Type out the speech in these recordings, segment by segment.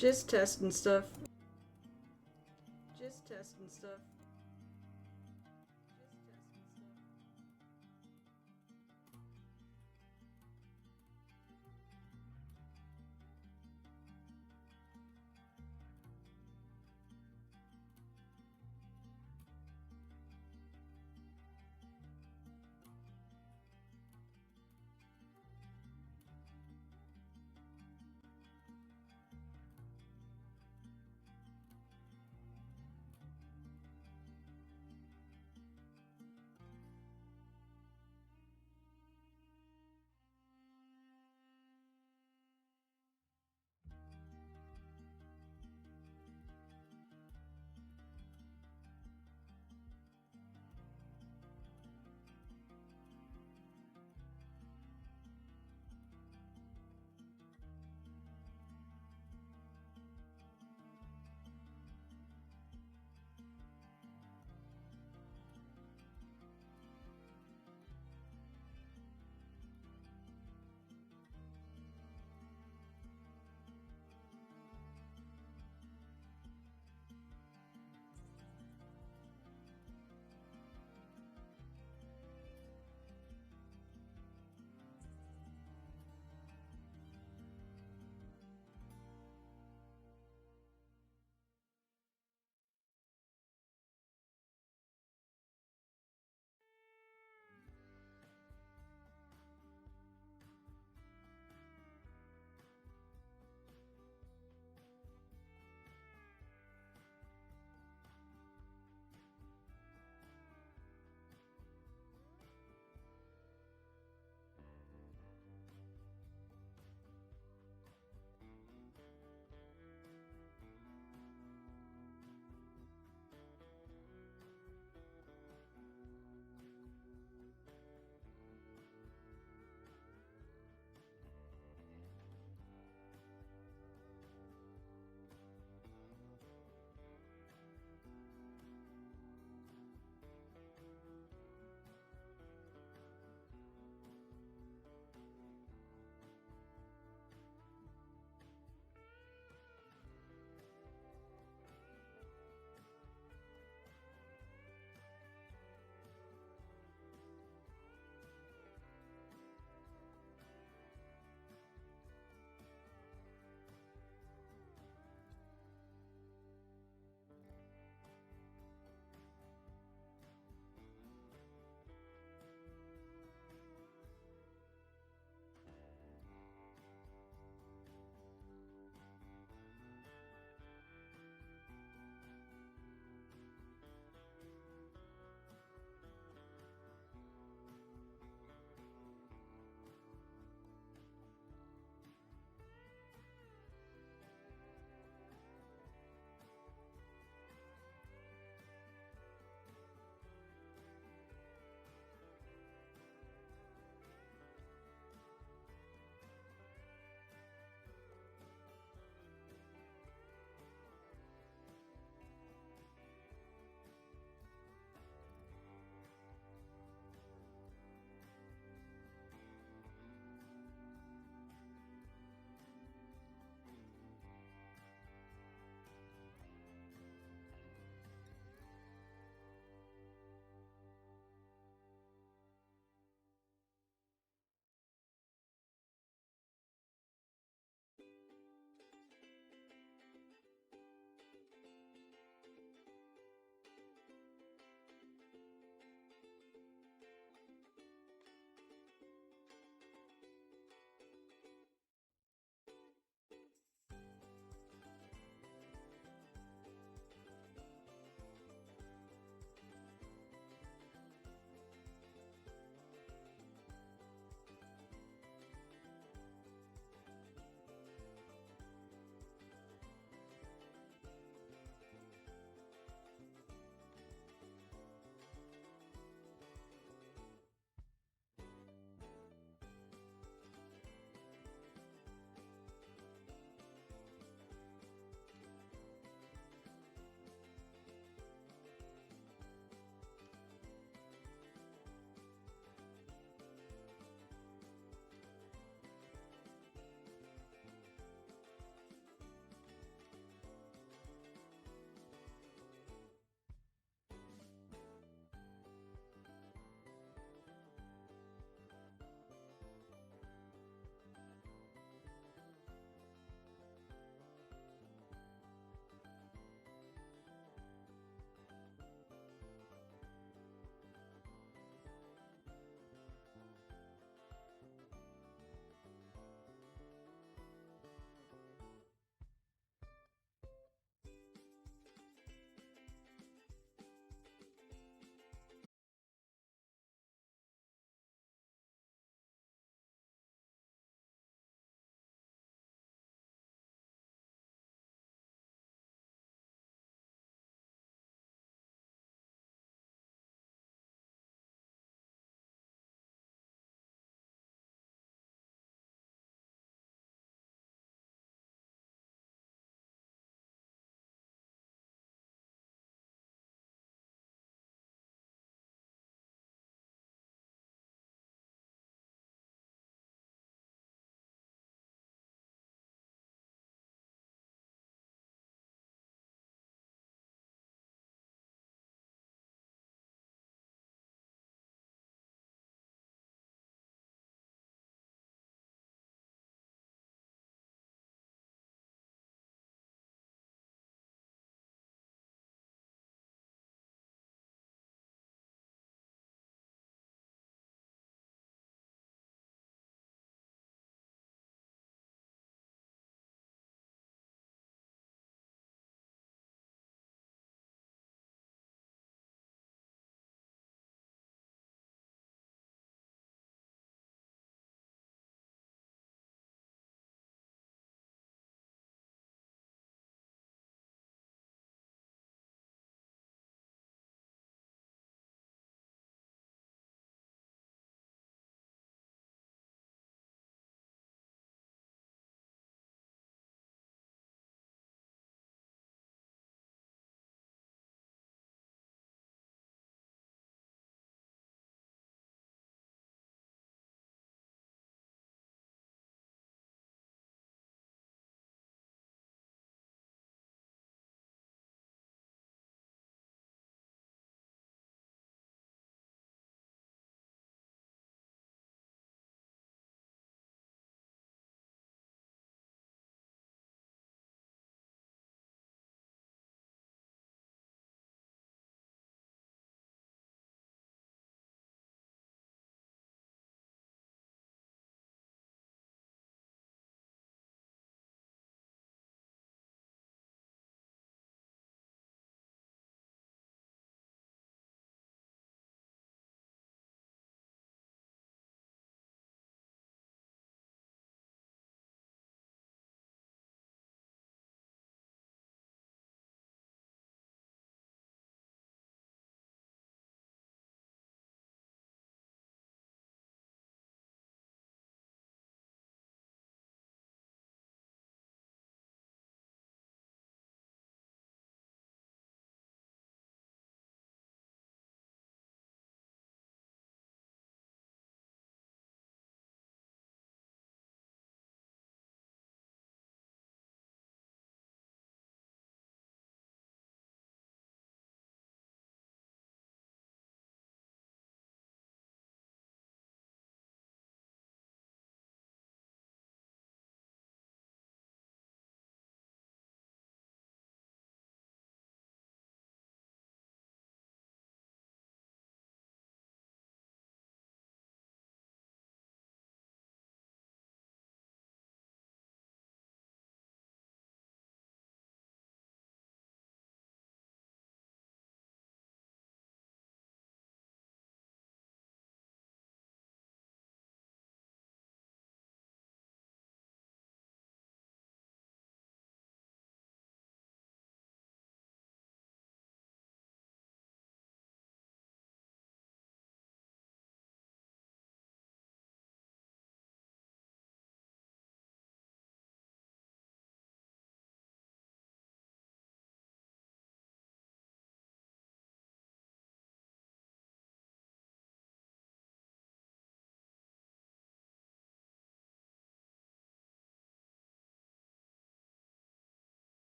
Just testing stuff. Just testing stuff.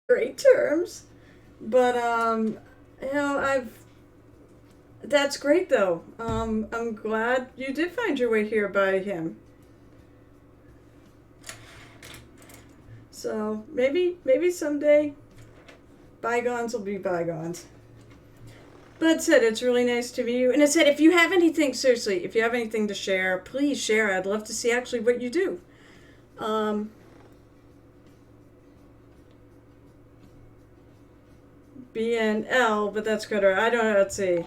great terms. But that's great though. I'm glad you did find your way here by him. So maybe someday bygones will be bygones. But said, it's really nice to meet you. And I said, if you have anything, seriously, if you have anything to share, please share. I'd love to see actually what you do. BNL, but that's good. I don't know. Let's see.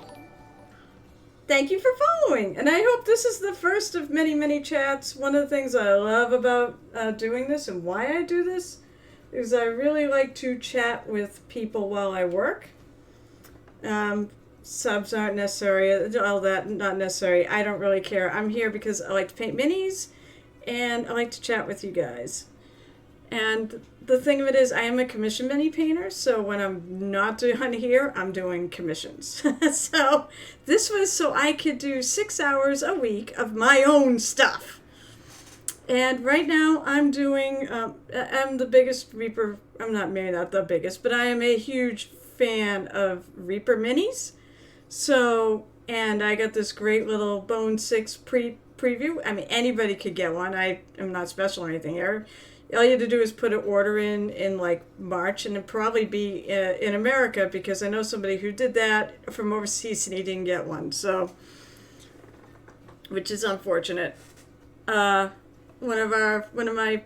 Thank you for following. And I hope this is the first of many, many chats. One of the things I love about doing this and why I do this is I really like to chat with people while I work. Subs aren't necessary, all that, not necessary. I don't really care. I'm here because I like to paint minis and I like to chat with you guys. And the thing of it is, I am a commission mini painter, so when I'm not doing here, I'm doing commissions. So this was so I could do 6 hours a week of my own stuff. And right now I'm doing, I'm the biggest Reaper, I'm not, maybe not the biggest, but I am a huge fan of Reaper minis. So, and I got this great little Bone 6 preview. I mean, anybody could get one. I am not special or anything here. All you have to do is put an order in like March, and it'd probably be in America, because I know somebody who did that from overseas and he didn't get one. So, which is unfortunate. One of my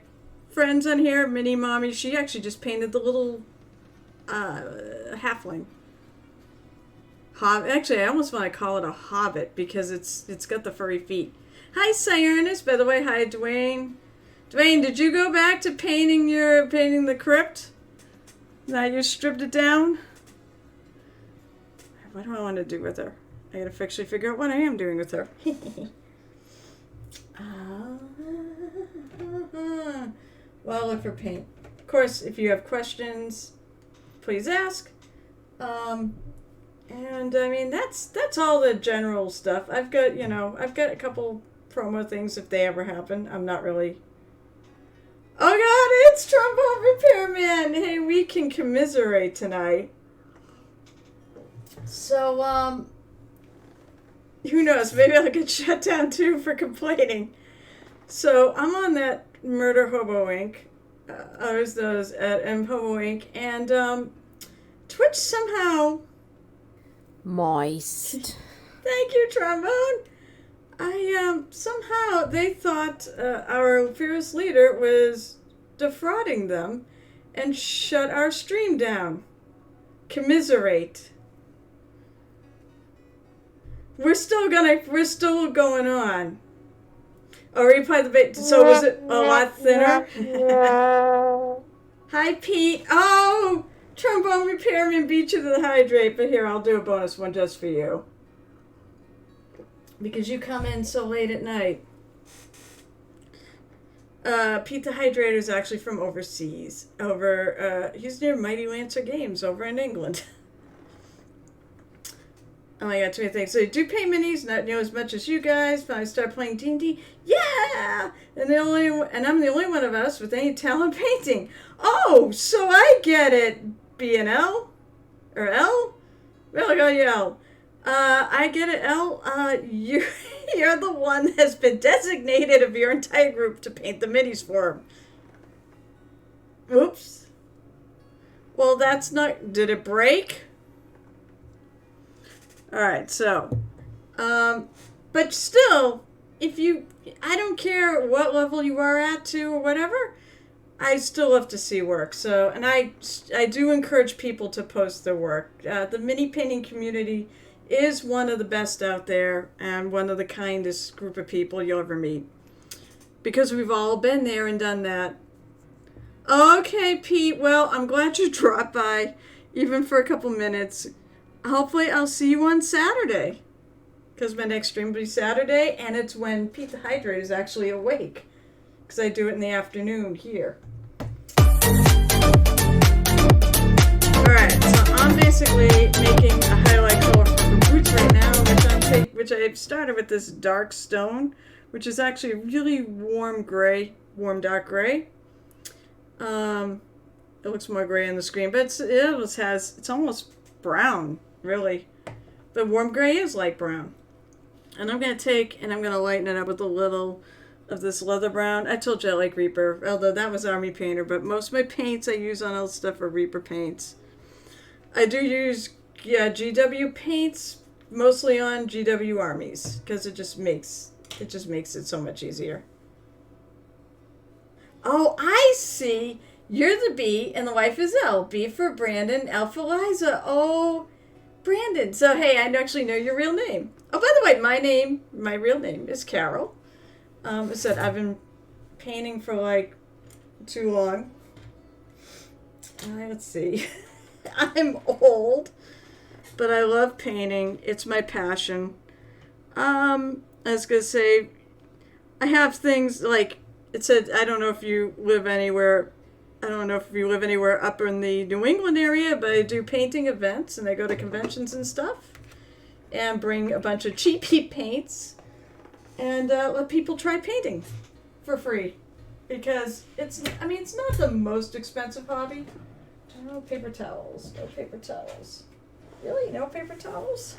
friends on here, Mini Mommy, she actually just painted the little halfling. Actually, I almost want to call it a hobbit because it's got the furry feet. Hi, Cyrus. By the way, hi, Dwayne. Dwayne, did you go back to painting the crypt? Now you stripped it down? What do I want to do with her? I gotta actually figure out what I am doing with her. Well, I'll look for paint. Of course, if you have questions, please ask. And I mean, that's all the general stuff. I've got a couple promo things if they ever happen. I'm not really. Oh God, it's Trombone Repairman. Hey, we can commiserate tonight. So, who knows? Maybe I'll get shut down too for complaining. So I'm on that Murder Hobo Inc. Ours those at Hobo Inc. And Twitch somehow. Moist. Thank you, Trombone. Somehow they thought our fearless leader was defrauding them and shut our stream down. Commiserate. We're still going on. Oh, replay the bait. So was it a lot thinner? Hi, Pete. Oh, Trombone Repairman beat you to the hydrate, but here, I'll do a bonus one just for you. Because you come in so late at night. Pete the Hydrator is actually from overseas. He's near Mighty Lancer Games over in England. Oh my God, too many things. So I do paint minis, not as much as you guys, but I start playing D&D. Yeah! And I'm the only one of us with any talent painting. Oh, so I get it, B&L? Or L? Well, I got L. I get it, L. You're the one that has been designated of your entire group to paint the minis for him. Oops. Well, that's not... Did it break? Alright, so... but still, I don't care what level you are at to or whatever, I still love to see work. So, and I do encourage people to post their work. The mini painting community is one of the best out there and one of the kindest group of people you'll ever meet. Because we've all been there and done that. Okay, Pete, well, I'm glad you dropped by, even for a couple minutes. Hopefully I'll see you on Saturday. Because my next stream will be Saturday, and it's when Pete the Hydrate is actually awake. Because I do it in the afternoon here. Alright, so I'm basically making a highlight color for the boots right now, which I've started with this dark stone, which is actually a really warm dark gray. It looks more gray on the screen, but it's almost brown, really. The warm gray is light brown. And I'm going to take and I'm going to lighten it up with a little of this leather brown. I told you I like Reaper, although that was Army Painter, but most of my paints I use on all stuff are Reaper paints. I do use GW paints, mostly on GW armies, because it just makes it so much easier. Oh, I see. You're the B and the wife is L. B for Brandon, L for Liza. Oh, Brandon. So, hey, I actually know your real name. Oh, by the way, my real name is Carol. I said I've been painting for like too long. Let's see. I'm old, but I love painting. It's my passion. I was going to say, I have things like, it said, I don't know if you live anywhere up in the New England area, but I do painting events and I go to conventions and stuff and bring a bunch of cheap paints and let people try painting for free because it's not the most expensive hobby. No paper towels. No paper towels. Really? No paper towels?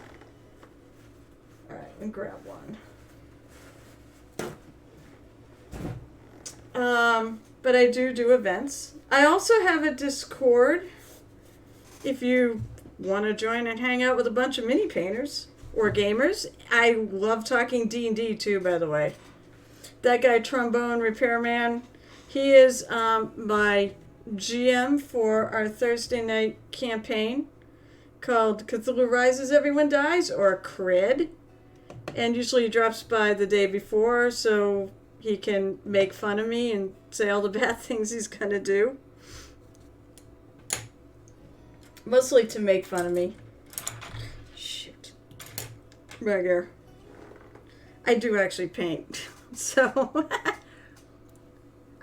All right, let me grab one. But I do events. I also have a Discord if you want to join and hang out with a bunch of mini painters or gamers. I love talking D&D too, by the way. That guy, Trombone Repairman, he is my GM for our Thursday night campaign called Cthulhu Rises, Everyone Dies, or CRID. And usually he drops by the day before so he can make fun of me and say all the bad things he's going to do. Mostly to make fun of me. Shoot. Right here. I do actually paint. So,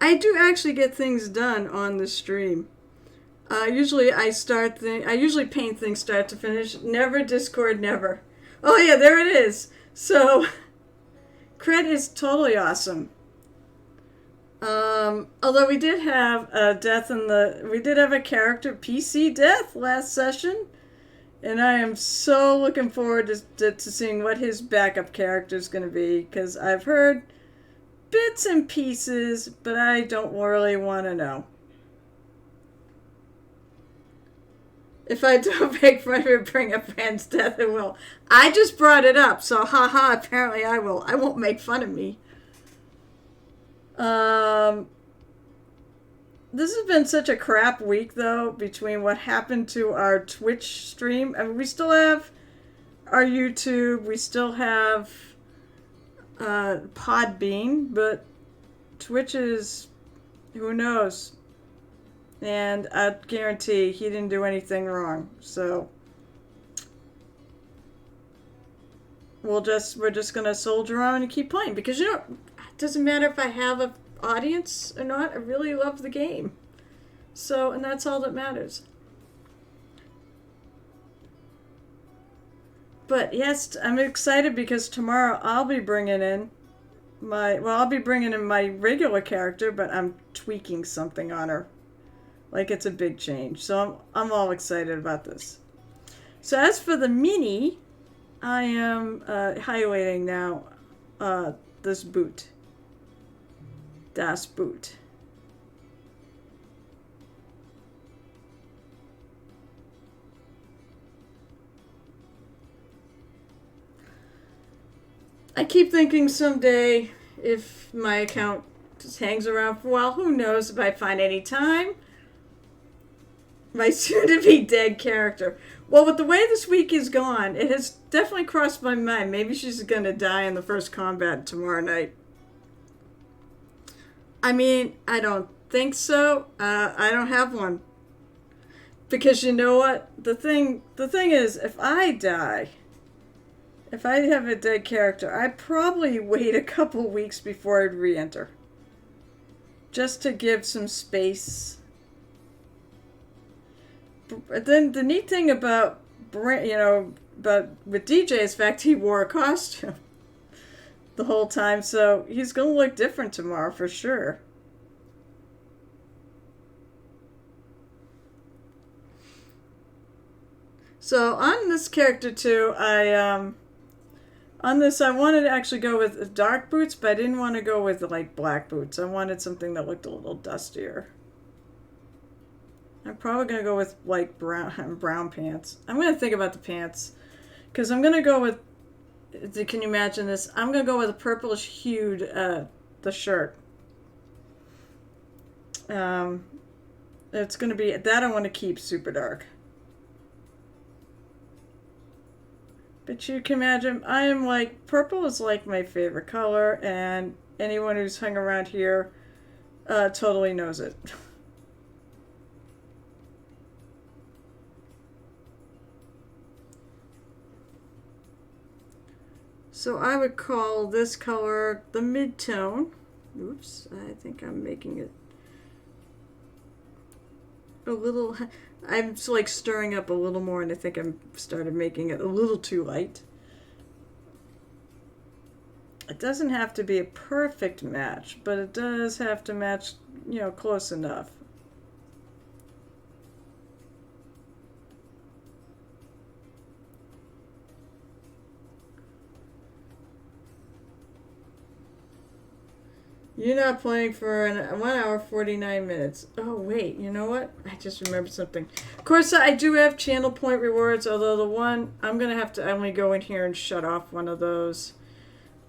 I do actually get things done on the stream. Usually I usually paint things start to finish. Never Discord, never. Oh yeah, there it is. So, Cred is totally awesome. Although we did have a character PC death last session, and I am so looking forward to seeing what his backup character is going to be, because I've heard bits and pieces, but I don't really want to know. If I don't make fun of it, bring up Rand's death, I will. I just brought it up, so haha, apparently I will. I won't make fun of me. This has been such a crap week, though, between what happened to our Twitch stream. I mean, we still have our YouTube, we still have Podbean, but Twitch is, who knows? And I guarantee he didn't do anything wrong. So we're just gonna soldier on and keep playing, because it doesn't matter if I have an audience or not. I really love the game. So, and that's all that matters. But yes, I'm excited because tomorrow I'll be bringing in my regular character, but I'm tweaking something on her. Like, it's a big change. So I'm all excited about this. So as for the mini, I am highlighting now this boot. Das Boot. I keep thinking someday, if my account just hangs around for a while, who knows if I find any time, my soon-to-be dead character. Well, with the way this week is gone, it has definitely crossed my mind. Maybe she's going to die in the first combat tomorrow night. I mean, I don't think so. I don't have one. Because you know what? The thing is, if I die, if I have a dead character, I'd probably wait a couple weeks before I'd re-enter. Just to give some space. But then the neat thing about with DJ is the fact he wore a costume the whole time, so he's gonna look different tomorrow for sure. So on this character too, on this I wanted to actually go with dark boots, but I didn't want to go with like black boots. I wanted something that looked a little dustier. I'm probably gonna go with like brown pants. I'm gonna think about the pants because I'm gonna go with. Can you imagine this? I'm gonna go with a purplish hued the shirt. It's gonna be that I want to keep super dark. But you can imagine, I am like, purple is like my favorite color, and anyone who's hung around here totally knows it. So I would call this color the mid-tone. Oops, I think I'm making it a little... I'm like stirring up a little more, and I think I'm started making it a little too light. It doesn't have to be a perfect match, but it does have to match, close enough. You're not playing for 1 hour 49 minutes. Oh wait, you know what? I just remembered something. Of course, I do have channel point rewards. Although the one I'm gonna have to only go in here and shut off one of those.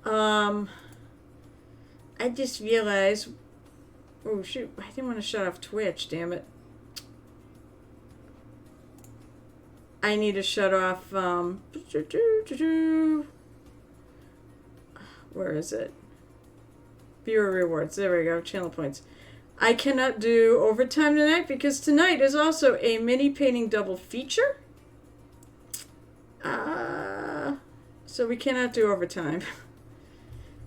I just realized. Oh shoot! I didn't want to shut off Twitch. Damn it! I need to shut off. Where is it? Viewer rewards. There we go. Channel points. I cannot do overtime tonight because tonight is also a mini painting double feature. So we cannot do overtime.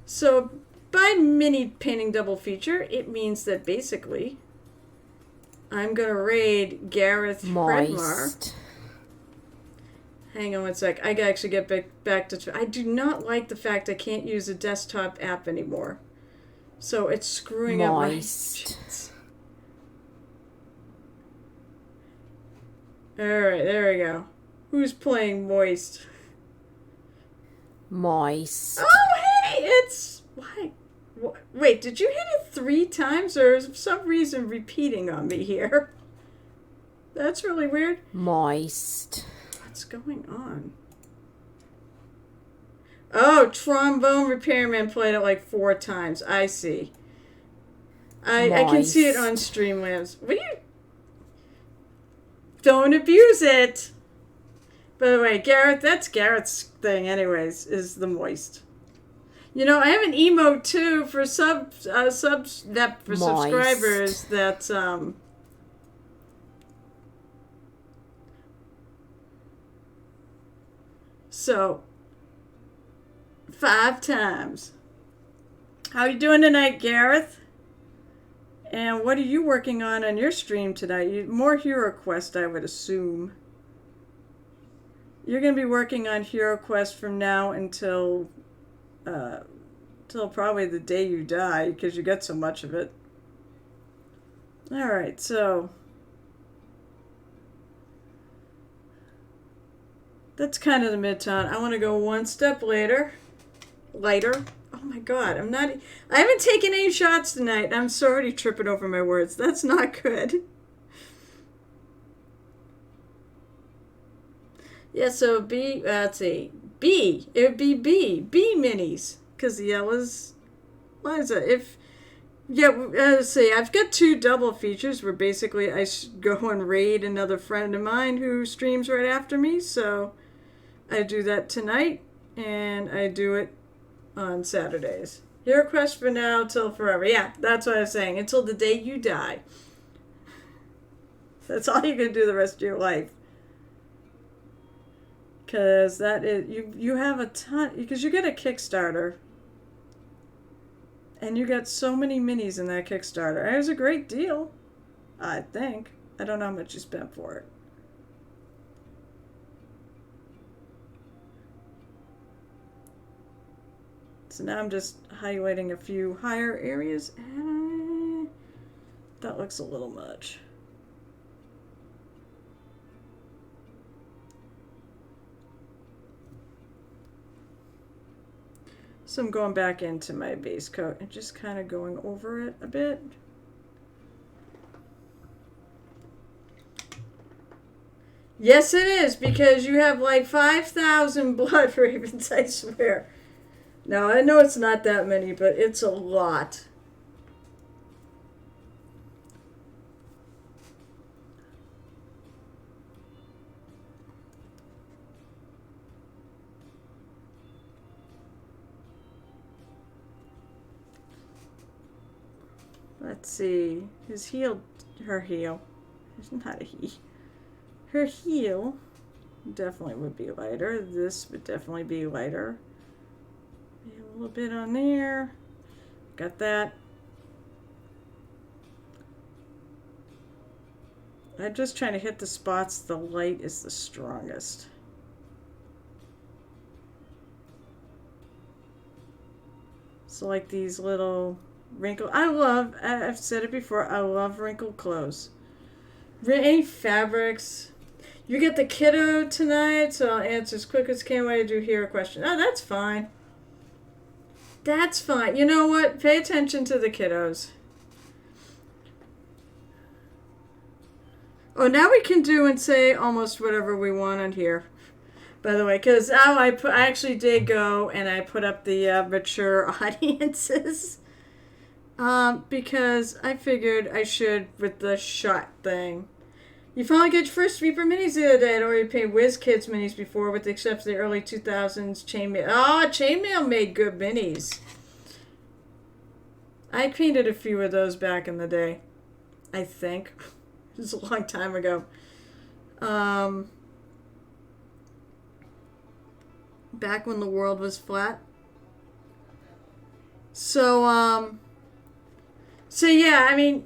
So by mini painting double feature, it means that basically I'm going to raid Gareth Redmar. Hang on one sec. I gotta actually get back to... I do not like the fact I can't use a desktop app anymore. So it's screwing up my... Alright, there we go. Who's playing Moist? Moist. Oh, hey! It's... Why? Wait, did you hit it 3 times? Or is for some reason repeating on me here? That's really weird. Moist. What's going on? Oh, Trombone Repairman played it like 4 times. I see. I can see it on Streamlabs. Will you... Don't abuse it! By the way, Gareth, that's Gareth's thing anyways, is the moist. I have an emote too for subscribers that so 5 times. How are you doing tonight, Gareth? And what are you working on your stream tonight? More Hero Quest, I would assume. You're going to be working on Hero Quest from now until probably the day you die, because you get so much of it. Alright, so... That's kind of the mid-tone. I want to go one step lighter. Oh my god, I haven't taken any shots tonight. I'm already tripping over my words. That's not good. Yeah, so let's see. B. It would be B. B minis. Because the yellow's... Why is that? Let's see. I've got 2 double features where basically I go and raid another friend of mine who streams right after me. So I do that tonight, and I do it on Saturdays. Hero Quest for now till forever. Yeah, that's what I was saying. Until the day you die. That's all you can do the rest of your life. Because that is... You have a ton... Because you get a Kickstarter. And you get so many minis in that Kickstarter. It was a great deal. I think. I don't know how much you spent for it. So now I'm just highlighting a few higher areas. That looks a little much. So I'm going back into my base coat and just kind of going over it a bit. Yes, it is, because you have like 5,000 blood ravens, I swear. Now, I know it's not that many, but it's a lot. Let's see. His heel, her heel. It's not a he. Her heel definitely would be lighter. This would definitely be lighter. Maybe a little bit on there. Got that. I'm just trying to hit the spots the light is the strongest. So like these little wrinkle. I've said it before, I love wrinkled clothes. Any fabrics. You get the kiddo tonight, so I'll answer as quick as I can when I do hear a question. Oh, that's fine. That's fine. You know what? Pay attention to the kiddos. Oh, now we can do and say almost whatever we want on here. By the way, because I actually did go and I put up the mature audiences. Because I figured I should with the shot thing. You finally get your first Reaper minis the other day. I'd already paid WizKids minis before, with the exception of the early 2000s Chainmail. Chainmail made good minis. I painted a few of those back in the day, I think. It was a long time ago. Back when the world was flat. So yeah, I mean,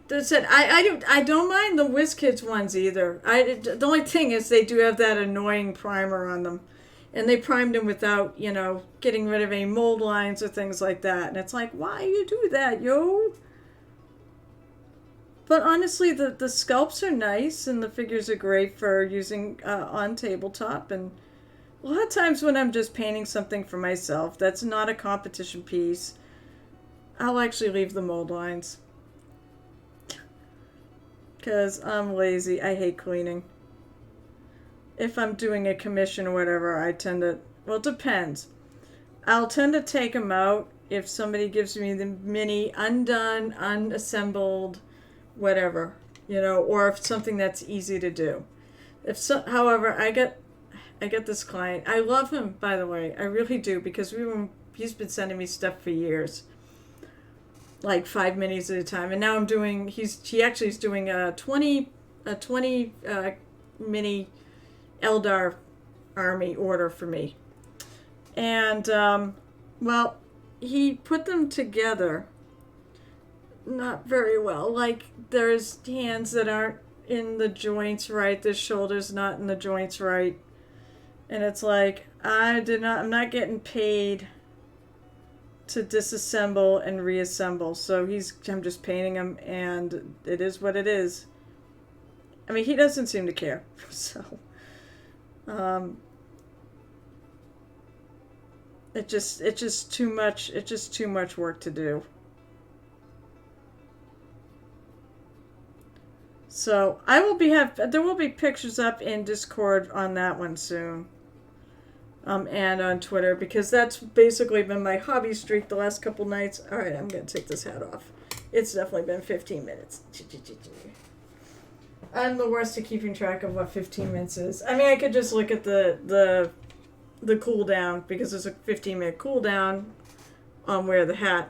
that's it. I don't mind the WizKids ones either. The only thing is they do have that annoying primer on them, and they primed them without getting rid of any mold lines or things like that. And it's like, why you do that, yo? But honestly, the sculpts are nice and the figures are great for using on tabletop. And a lot of times when I'm just painting something for myself that's not a competition piece, I'll actually leave the mold lines. Because I'm lazy. I hate cleaning. If I'm doing a commission or whatever, I tend to... Well, it depends. I'll tend to take them out if somebody gives me the mini undone, unassembled, whatever. Or if something that's easy to do. However, I get this client. I love him, by the way. I really do, because he's been sending me stuff for years. Like 5 minis at a time, and now I'm doing. He actually is doing a 20 mini Eldar army order for me, and well, he put them together not very well. Like there's hands that aren't in the joints right, there's shoulders not in the joints right, and it's like I'm not getting paid to disassemble and reassemble. So I'm just painting him, and it is what it is. I mean, he doesn't seem to care. So, it's just too much. It's just too much work to do. So there will be pictures up in Discord on that one soon. And on Twitter, because that's basically been my hobby streak the last couple nights. All right, I'm going to take this hat off. It's definitely been 15 minutes. I'm the worst at keeping track of what 15 minutes is. I mean, I could just look at the cooldown, because there's a 15-minute cooldown on where the hat.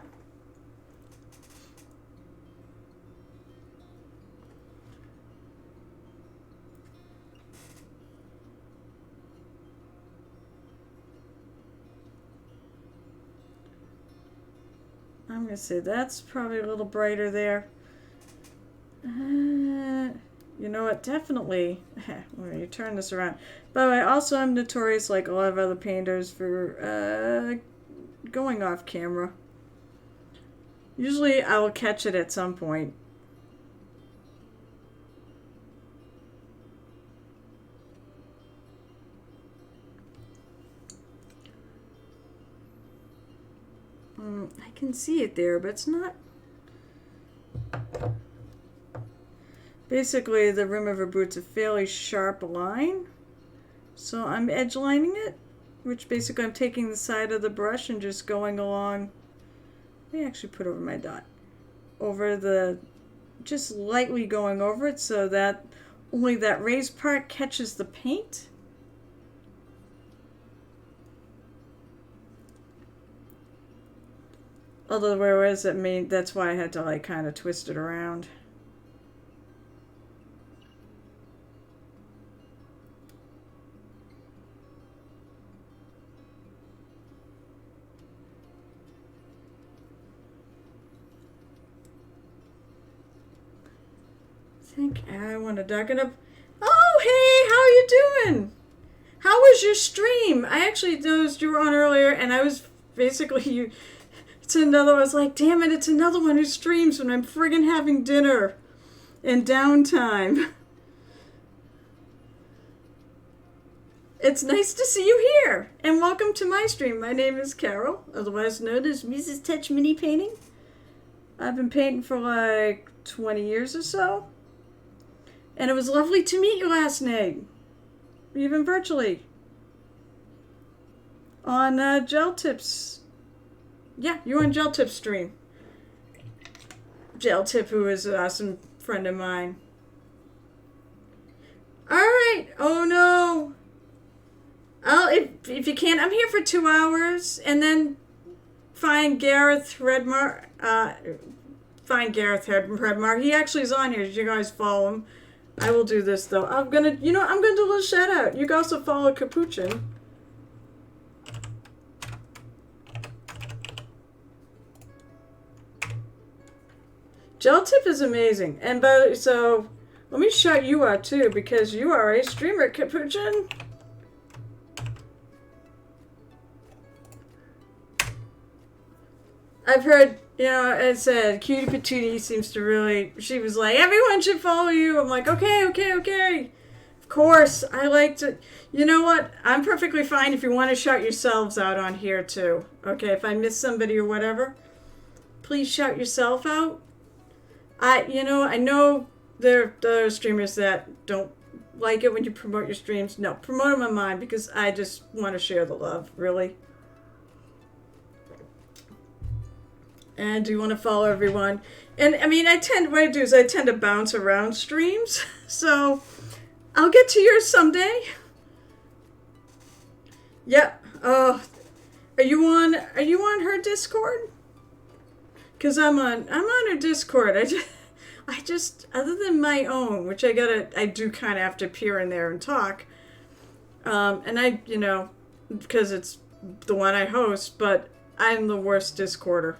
I'm going to say that's probably a little brighter there. You know what? Definitely. Let me turn this around. By the way, also I'm notorious, like a lot of other painters, for going off camera. Usually I will catch it at some point. I can see it there, but it's not. Basically, the rim of her boot's a fairly sharp line. So I'm edge lining it, which basically I'm taking the side of the brush and just going along. Let me actually put over my dot. Over the, just lightly going over it so that only that raised part catches the paint. Although whereas it mean that's why I had to like kind of twist it around. I want to darken up. Oh, hey, how are you doing? How was your stream? I actually noticed you were on earlier, and I was basically you. It's another. I was like, damn it, it's another one who streams when I'm friggin' having dinner and downtime. It's nice to see you here, and welcome to my stream. My name is Carol, otherwise known as Mrs. Touch Mini Painting. I've been painting for like 20 years or so. And it was lovely to meet you last night, even virtually, on Gel Tips. Yeah, you were on Gel Tips stream. Gel Tip, who is an awesome friend of mine. All right. Oh no. If you can, I'm here for 2 hours, and then find Gareth Redmar. He actually is on here. Did you guys follow him? I will do this though. I'm gonna do a little shout out. You can also follow Capuchin. Gel Tip is amazing, and so let me shout you out too because you are a streamer, Capuchin. I've heard. It said Cutie Patootie seems to really. She was like, everyone should follow you. I'm like, okay. Of course, I like to. You know what? I'm perfectly fine if you want to shout yourselves out on here too. Okay, if I miss somebody or whatever, please shout yourself out. I know there are streamers that don't like it when you promote your streams. No, promote them on mine because I just want to share the love, really. And do you want to follow everyone? And I mean, what I do is I tend to bounce around streams. So I'll get to yours someday. Yep. Oh, are you on her Discord? Cause I'm on her Discord. I just other than my own, which I do kind of have to appear in there and talk. And because it's the one I host, but I'm the worst Discorder.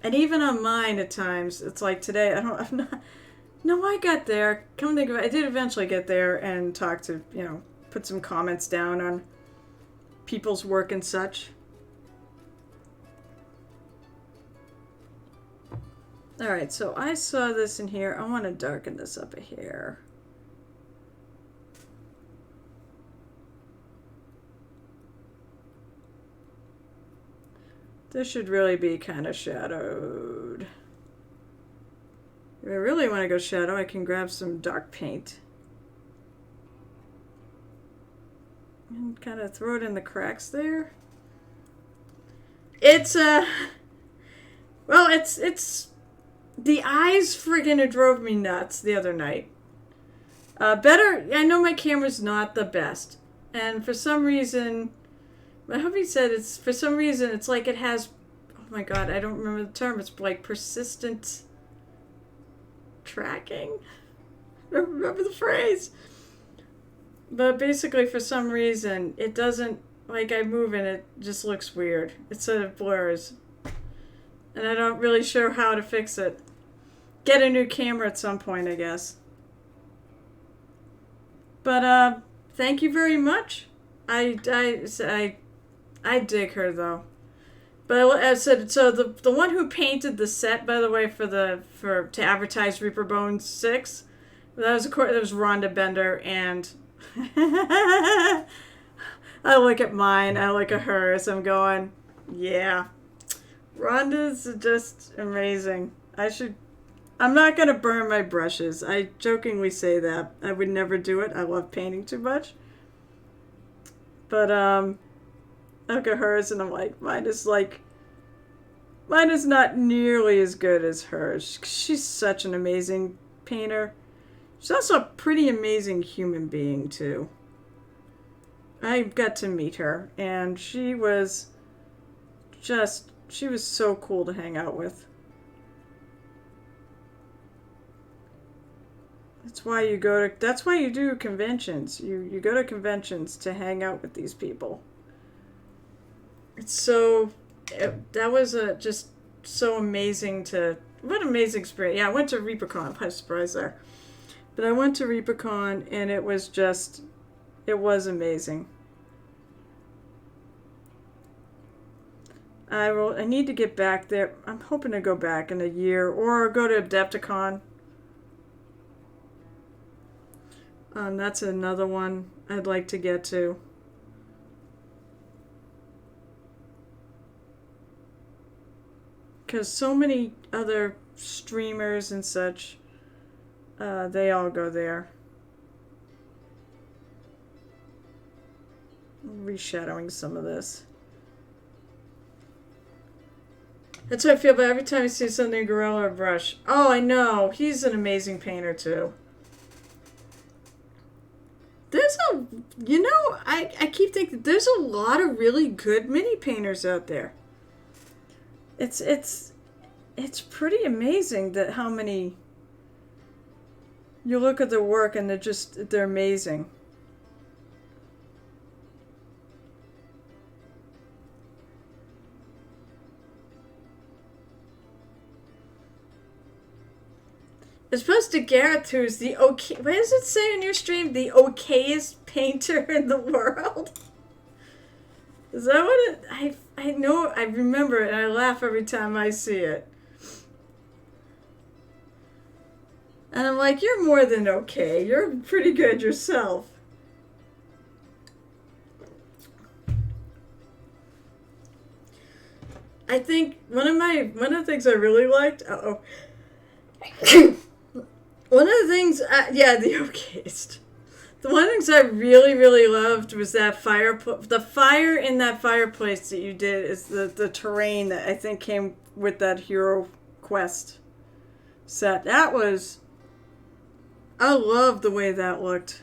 And even on mine at times, it's like today, I got there. Come to think of it, I did eventually get there and talk to, put some comments down on people's work and such. Alright, so I saw this in here. I want to darken this up a hair. This should really be kind of shadowed. If I really want to go shadow, I can grab some dark paint. And kind of throw it in the cracks there. It's the eyes friggin' drove me nuts the other night. I know my camera's not the best. And for some reason, my hubby said it's like it has, oh my god, I don't remember the term. It's like persistent tracking. I don't remember the phrase. But basically, for some reason, it doesn't, like I move and it just looks weird. It sort of blurs. And I don't really sure how to fix it. Get a new camera at some point, I guess. But, thank you very much. I dig her though. But I said so. The one who painted the set, by the way, to advertise Reaper Bones 6, that was Rhonda Bender, and I look at mine, I look at hers, I'm going, yeah, Rhonda's just amazing. I'm not going to burn my brushes. I jokingly say that. I would never do it. I love painting too much. But, I look at hers and I'm mine is not nearly as good as hers. She's such an amazing painter. She's also a pretty amazing human being, too. I got to meet her, and she was so cool to hang out with. That's why you do conventions. You go to conventions to hang out with these people. That was just so amazing what an amazing experience. Yeah, I went to ReaperCon. I was surprised there. But I went to ReaperCon and it was amazing. I need to get back there. I'm hoping to go back in a year or go to Adepticon. That's another one I'd like to get to. Because so many other streamers and such, they all go there. I'm reshadowing some of this. That's how I feel about every time I see something Gorilla or Brush. Oh, I know. He's an amazing painter, too. I keep thinking there's a lot of really good mini painters out there. It's pretty amazing that how many you look at their work and they're amazing. As opposed to Gareth, who's the okay. What does it say in your stream? The okayest painter in the world. Is that what it? I know. I remember it, and I laugh every time I see it. And I'm like, you're more than okay. You're pretty good yourself. I think one of the things I really liked. One of the things, the okayest. One of the things I really, really loved was that the fire in that fireplace that you did is the terrain that I think came with that Hero Quest set. I love the way that looked.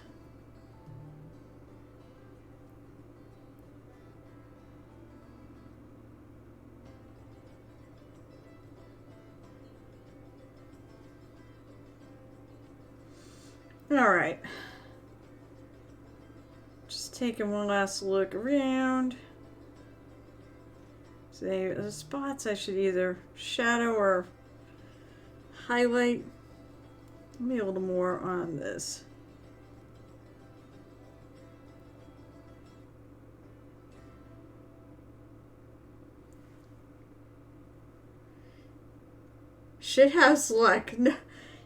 All right. Just taking one last look around. So the spots I should either shadow or highlight. Maybe a little more on this. Shithouse luck.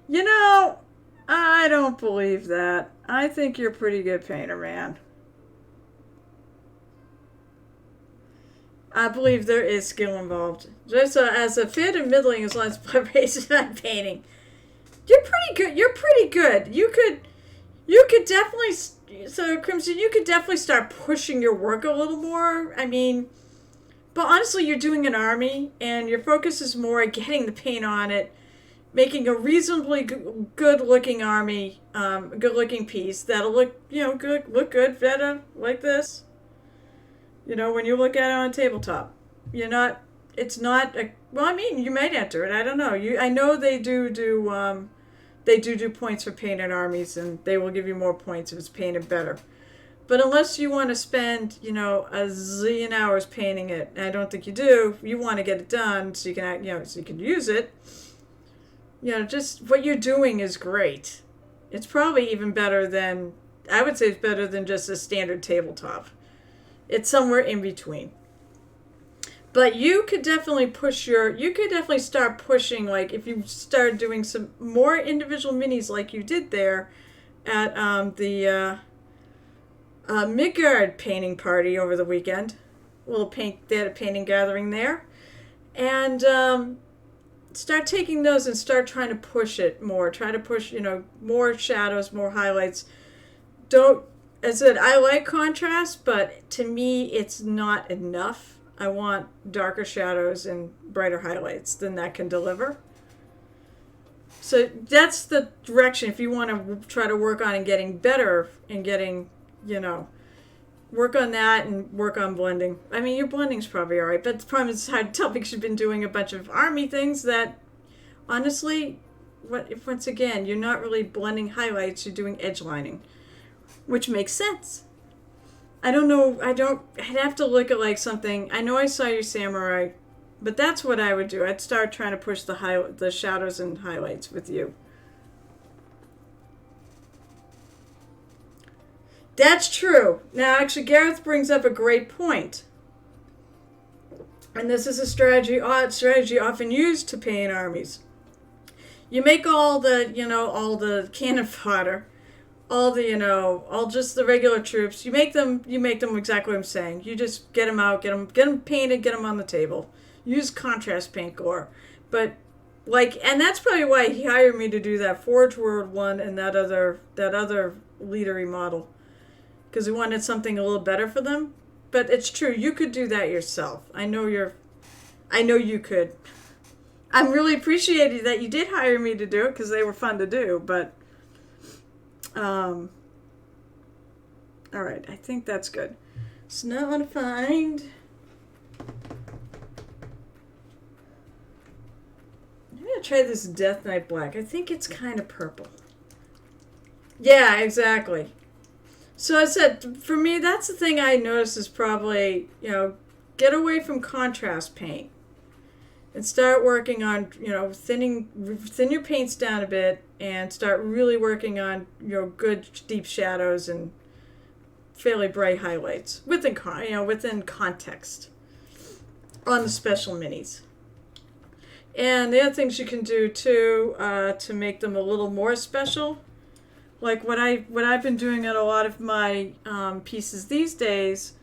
No, I don't believe that. I think you're a pretty good painter, man. I believe there is skill involved. Just as a fit and middling as long as preparation on painting. You're pretty good. You're pretty good. You could definitely, so Crimson, you could definitely start pushing your work a little more. I mean, but honestly, you're doing an army and your focus is more at getting the paint on it, making a reasonably good-looking army, good-looking piece that'll look good, better, like this. When you look at it on a tabletop, you might enter it. I don't know. I know they do points for painted armies, and they will give you more points if it's painted better. But unless you want to spend, a zillion hours painting it, and I don't think you do, you want to get it done so you can, so you can use it. Just what you're doing is great. It's probably even better than, I would say it's better than just a standard tabletop. It's somewhere in between. But you could definitely start pushing, like if you start doing some more individual minis like you did there at the Midgard painting party over the weekend. They had a painting gathering there. And start taking those and start trying to push it more. Try to push, more shadows, more highlights. Don't, as I said, I like contrast, but to me, it's not enough. I want darker shadows and brighter highlights than that can deliver. So that's the direction if you want to try to work on and getting better and getting, work on that and work on blending. I mean, your blending's probably all right, but the problem is hard to tell because you've been doing a bunch of army things that, honestly, once again, you're not really blending highlights, you're doing edge lining, which makes sense. I don't know, I'd have to look at like something, I know I saw your samurai, but that's what I would do. I'd start trying to push the shadows and highlights with you. That's true. Now, actually, Gareth brings up a great point. And this is a strategy often used to paint armies. You make all the cannon fodder, all just the regular troops. You make them exactly what I'm saying. You just get them out, get them painted, get them on the table. Use contrast paint gore. But and that's probably why he hired me to do that Forge World one and that other leadery model. Because we wanted something a little better for them. But it's true, you could do that yourself. I know you could. I'm really appreciated that you did hire me to do it because they were fun to do, but all right, I think that's good. So now I want to find, I'm going to try this Death Knight Black. I think it's kind of purple. Yeah, exactly. So I said, for me, that's the thing I noticed is probably, get away from contrast paint and start working on, thin your paints down a bit and start really working on, good deep shadows and fairly bright highlights within context on the special minis. And the other things you can do too to make them a little more special, like what I've been doing at a lot of my pieces these days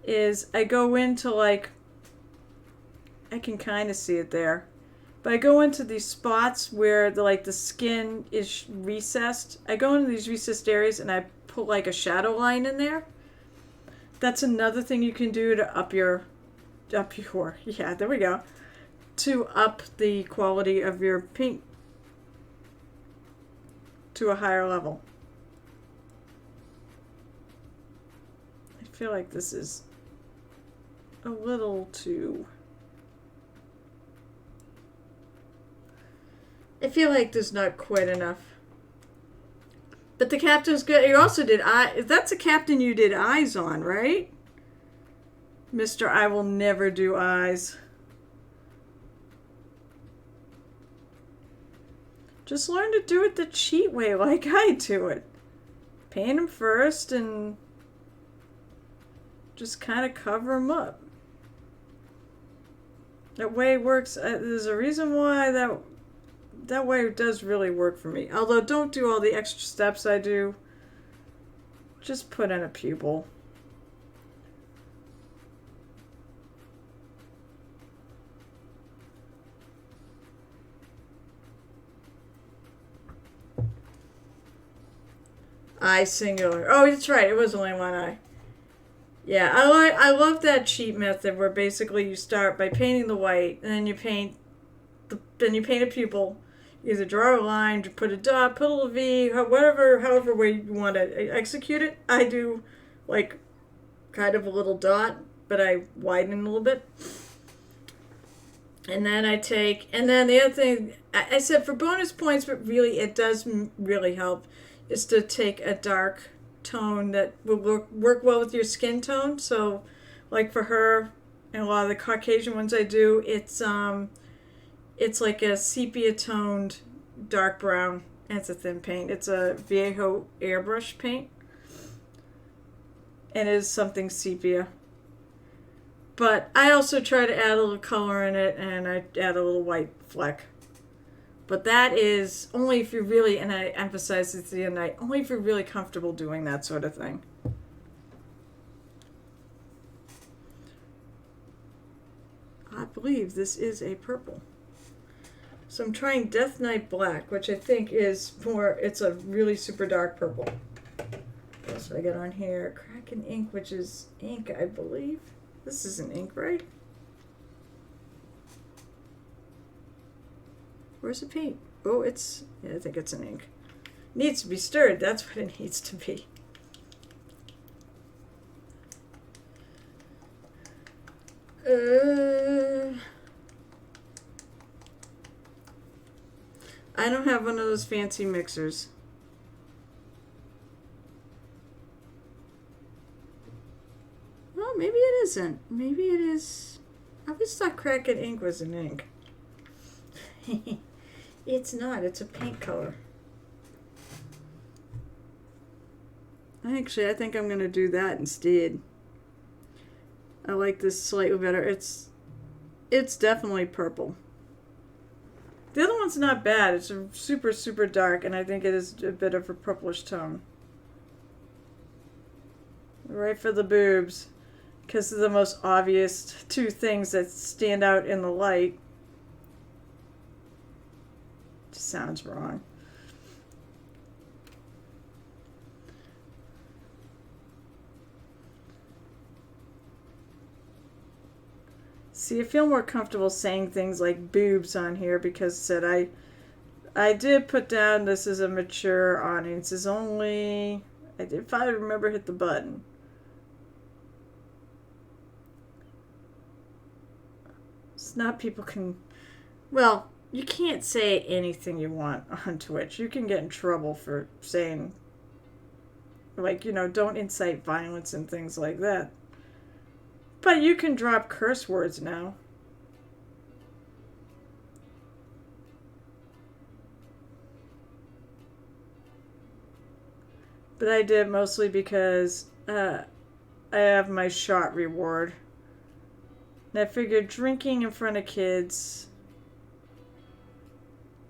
is I go into I can kind of see it there, but I go into these spots where the skin is recessed. I go into these recessed areas and I put a shadow line in there. That's another thing you can do to up your yeah, there we go, to up the quality of your paint to a higher level. I feel like this is a little too, I feel like there's not quite enough. But the captain's good. You also did that's a captain you did eyes on, right? Mr. I will never do eyes. Just learn to do it the cheat way like I do it. Paint them first and just kind of cover them up. That way it works. There's a reason why that way it does really work for me. Although don't do all the extra steps I do. Just put in a pupil. Eye singular. Oh, that's right. It was only one eye. Yeah, I love that cheat method where basically you start by painting the white and then you paint a pupil. You either draw a line, put a dot, put a little V, however way you want to execute it. I do kind of a little dot, but I widen it a little bit. And then and then the other thing I said for bonus points, but really it does really help, is to take a dark tone that will work well with your skin tone. So for her and a lot of the Caucasian ones I do, it's like a sepia toned dark brown, and it's a thin paint. It's a Viejo airbrush paint, and it is something sepia. But I also try to add a little color in it, and I add a little white fleck. But that is only if you're really, and I emphasize this the other night, only if you're really comfortable doing that sort of thing. believe this is a purple. So I'm trying Death Knight Black, which I think is more, it's a really super dark purple. What else do I got on here? Kraken ink, which is ink, I believe. This isn't ink, right? Where's the paint? Oh, it's, yeah, I think it's an ink. Needs to be stirred, that's what it needs to be. I don't have one of those fancy mixers. Well, maybe it isn't. Maybe it is. I always thought Kraken ink was an ink. It's not. It's a paint color. Actually, I think I'm going to do that instead. I like this slightly better. It's definitely purple. The other one's not bad. It's a super, super dark, and I think it is a bit of a purplish tone. Right for the boobs, because they're the most obvious two things that stand out in the light. Just sounds wrong. See, I feel more comfortable saying things like boobs on here because I did put down this is a mature audience. Is only, if I remember, hit the button. It's not people can, well, you can't say anything you want on Twitch. You can get in trouble for saying, like, you know, don't incite violence and things like that. But you can drop curse words now. But I did mostly because I have my shot reward. And I figured drinking in front of kids,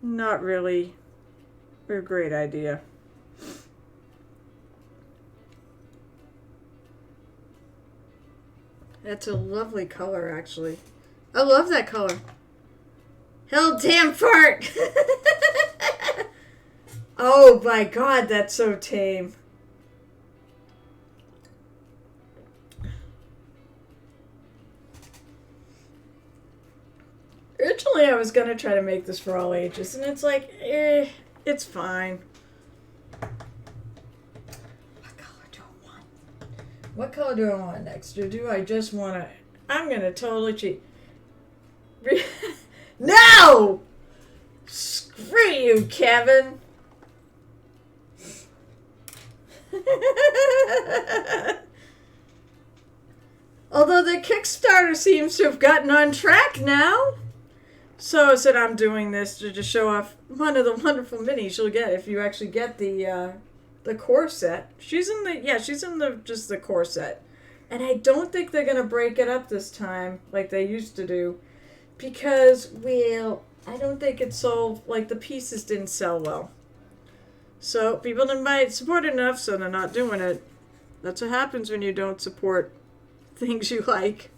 not really a great idea. That's a lovely color, actually. I love that color. Hell damn fart! Oh my god, that's so tame. Originally, I was going to try to make this for all ages, and it's like, it's fine. What color do I want next? Or do I just want to... I'm going to totally cheat. No! Screw you, Kevin. Although the Kickstarter seems to have gotten on track now. So I said I'm doing this to just show off one of the wonderful minis you'll get if you actually get the core set. She's in the just the core set. And I don't think they're going to break it up this time like they used to do. Because, well, I don't think it sold, like the pieces didn't sell well. So people didn't support it enough, so they're not doing it. That's what happens when you don't support things you like.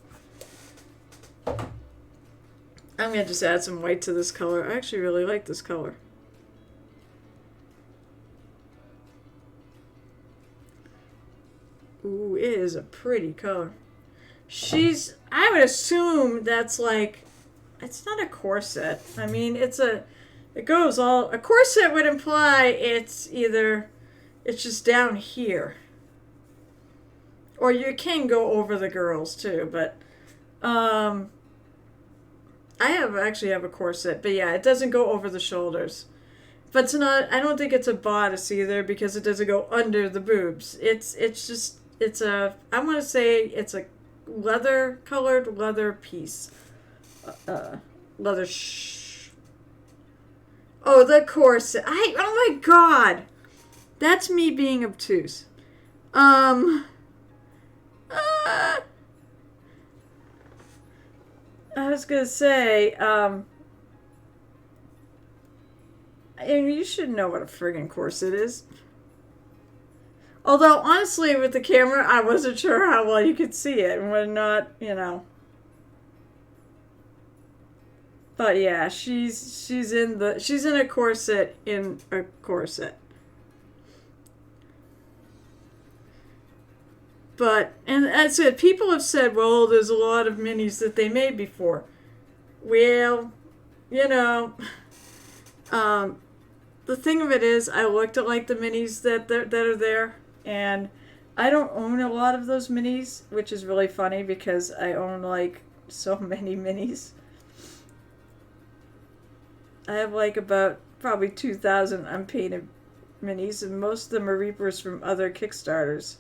I'm going to just add some white to this color. I actually really like this color. Ooh, it is a pretty color. I would assume that's like, it's not a corset. I mean, a corset would imply it's just down here. Or you can go over the girls too, but, I actually have a corset, but yeah, it doesn't go over the shoulders. But it's not, I don't think it's a bodice either because it doesn't go under the boobs. I want to say it's a colored leather piece. Oh, the corset. Oh my god. That's me being obtuse. I was going to say, you should know what a friggin' corset is. Although, honestly, with the camera, I wasn't sure how well you could see it and whether or not, But yeah, she's in a corset in a corset. But and as I said, people have said, well, there's a lot of minis that they made before. Well, you know, um, the thing of it is, I looked at like the minis that are there, and I don't own a lot of those minis, which is really funny because I own like so many minis. I have like about probably 2,000 unpainted minis, and most of them are Reapers from other Kickstarters.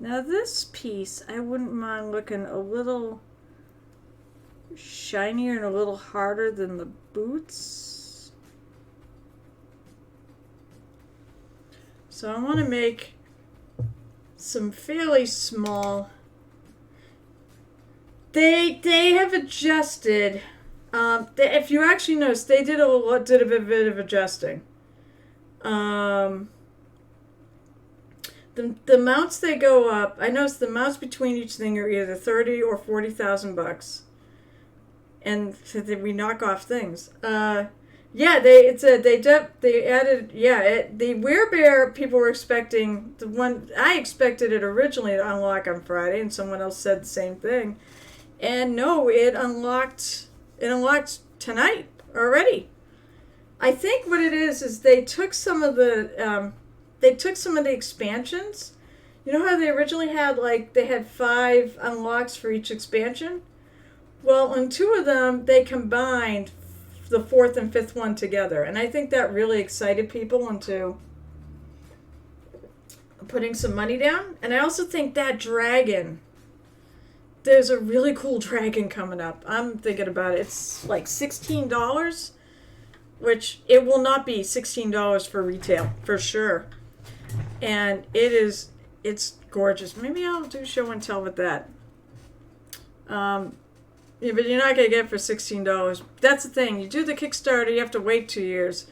Now this piece, I wouldn't mind looking a little shinier and a little harder than the boots. So I want to make some fairly small. They have adjusted. If you actually notice, they did a bit of adjusting. The mounts they go up. I noticed the mounts between each thing are either 30 or 40,000 bucks, and so we knock off things. Yeah, they added. Yeah, the Werebear people were expecting the one. I expected it originally to unlock on Friday, and someone else said the same thing. And no, it unlocked. It unlocked tonight already. I think what it is they took some of the. They took some of the expansions. You know how they originally had, like, they had 5 unlocks for each expansion? Well, on 2 of them, they combined the 4th and 5th one together. And I think that really excited people into putting some money down. And I also think that dragon, there's a really cool dragon coming up. I'm thinking about it. It's like $16, which it will not be $16 for retail, for sure. And it's gorgeous. Maybe I'll do show and tell with that. Yeah, but you're not gonna get it for $16. That's the thing. You do the Kickstarter, you have to wait 2 years,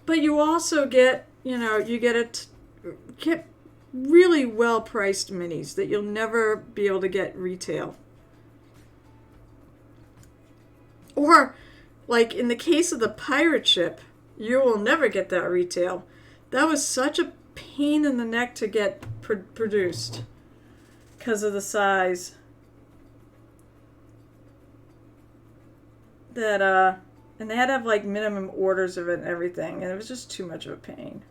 but you also get, get really well priced minis that you'll never be able to get retail. Or, like in the case of the pirate ship, you will never get that retail. That was such a pain in the neck to get produced because of the size that and they had to have like minimum orders of it and everything, and it was just too much of a pain.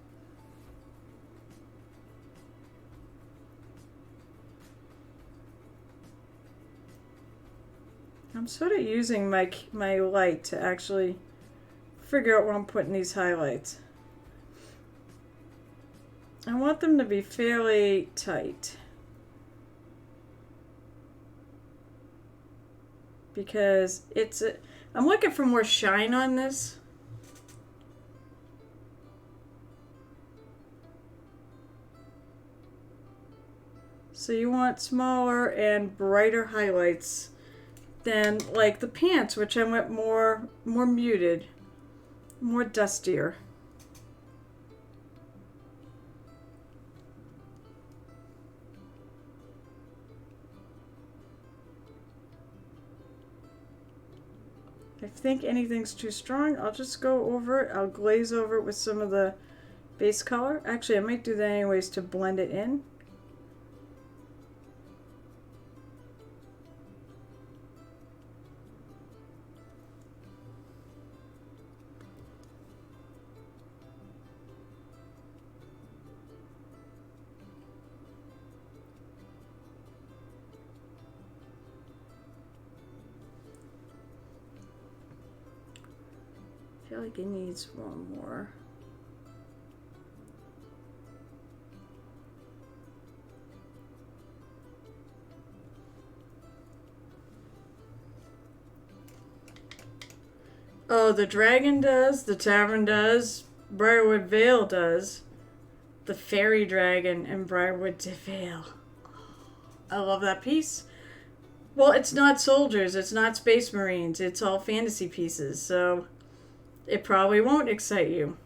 I'm sort of using my light to actually figure out where I'm putting these highlights. I want them to be fairly tight because I'm looking for more shine on this. So you want smaller and brighter highlights than like the pants, which I went more muted, more dustier. If I think anything's too strong, I'll just go over it. I'll glaze over it with some of the base color. Actually, I might do that anyways to blend it in. I feel like it needs one more. Oh, the dragon does, the Tavern does, Briarwood Vale does, the fairy dragon and Briarwood Vale. I love that piece. Well, it's not soldiers, it's not space marines, it's all fantasy pieces, so it probably won't excite you.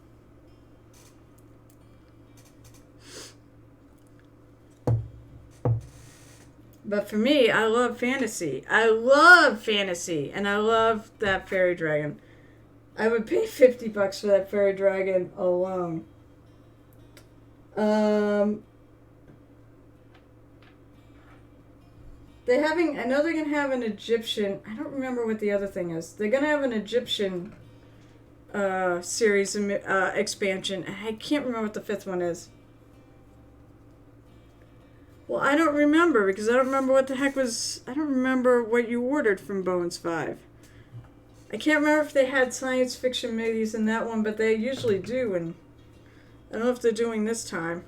But for me, I love fantasy. I love fantasy, and I love that fairy dragon. I would pay $50 for that fairy dragon alone. Um, I know they're gonna have an Egyptian. I don't remember what the other thing is. They're gonna have an Egyptian series expansion. I can't remember what the fifth one is. Well, I don't remember because I don't remember what the heck was. I don't remember what you ordered from Bones 5. I can't remember if they had science fiction minis in that one, but they usually do, and I don't know if they're doing this time.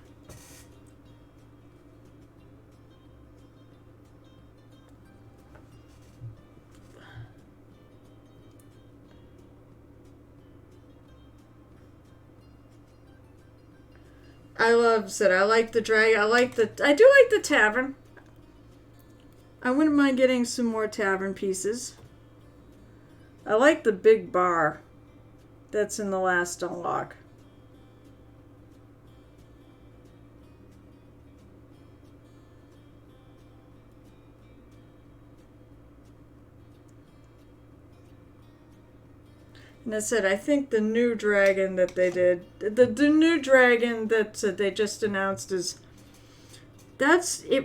I like the drag. I do like the tavern. I wouldn't mind getting some more tavern pieces. I like the big bar that's in the last unlock. And I said, I think the new dragon that they did, the new dragon that they just announced it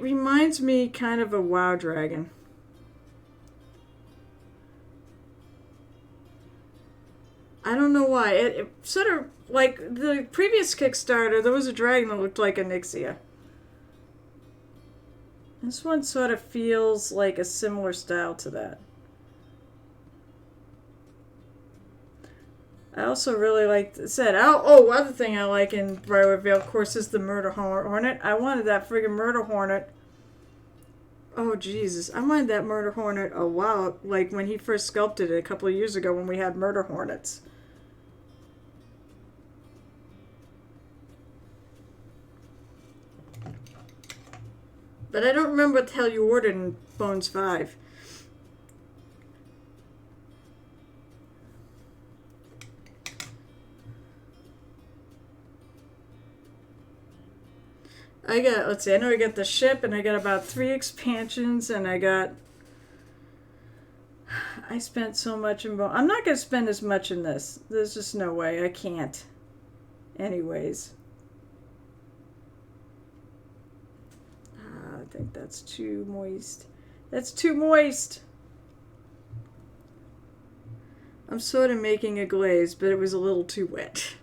reminds me kind of a WoW dragon. I don't know why. It sort of, like the previous Kickstarter, there was a dragon that looked like a Nixia. This one sort of feels like a similar style to that. I also really other thing I like in Briarwood Vale, of course, is the Murder Hornet. I wanted that friggin' Murder Hornet. Oh, Jesus. I wanted that Murder Hornet a while, like when he first sculpted it a couple of years ago when we had Murder Hornets. But I don't remember what the hell you ordered in Bones 5. I know I got the ship, and I got about 3 expansions, and I spent so much in I'm not going to spend as much in this. There's just no way. I can't. Anyways. I think that's too moist. That's too moist! I'm sort of making a glaze, but it was a little too wet.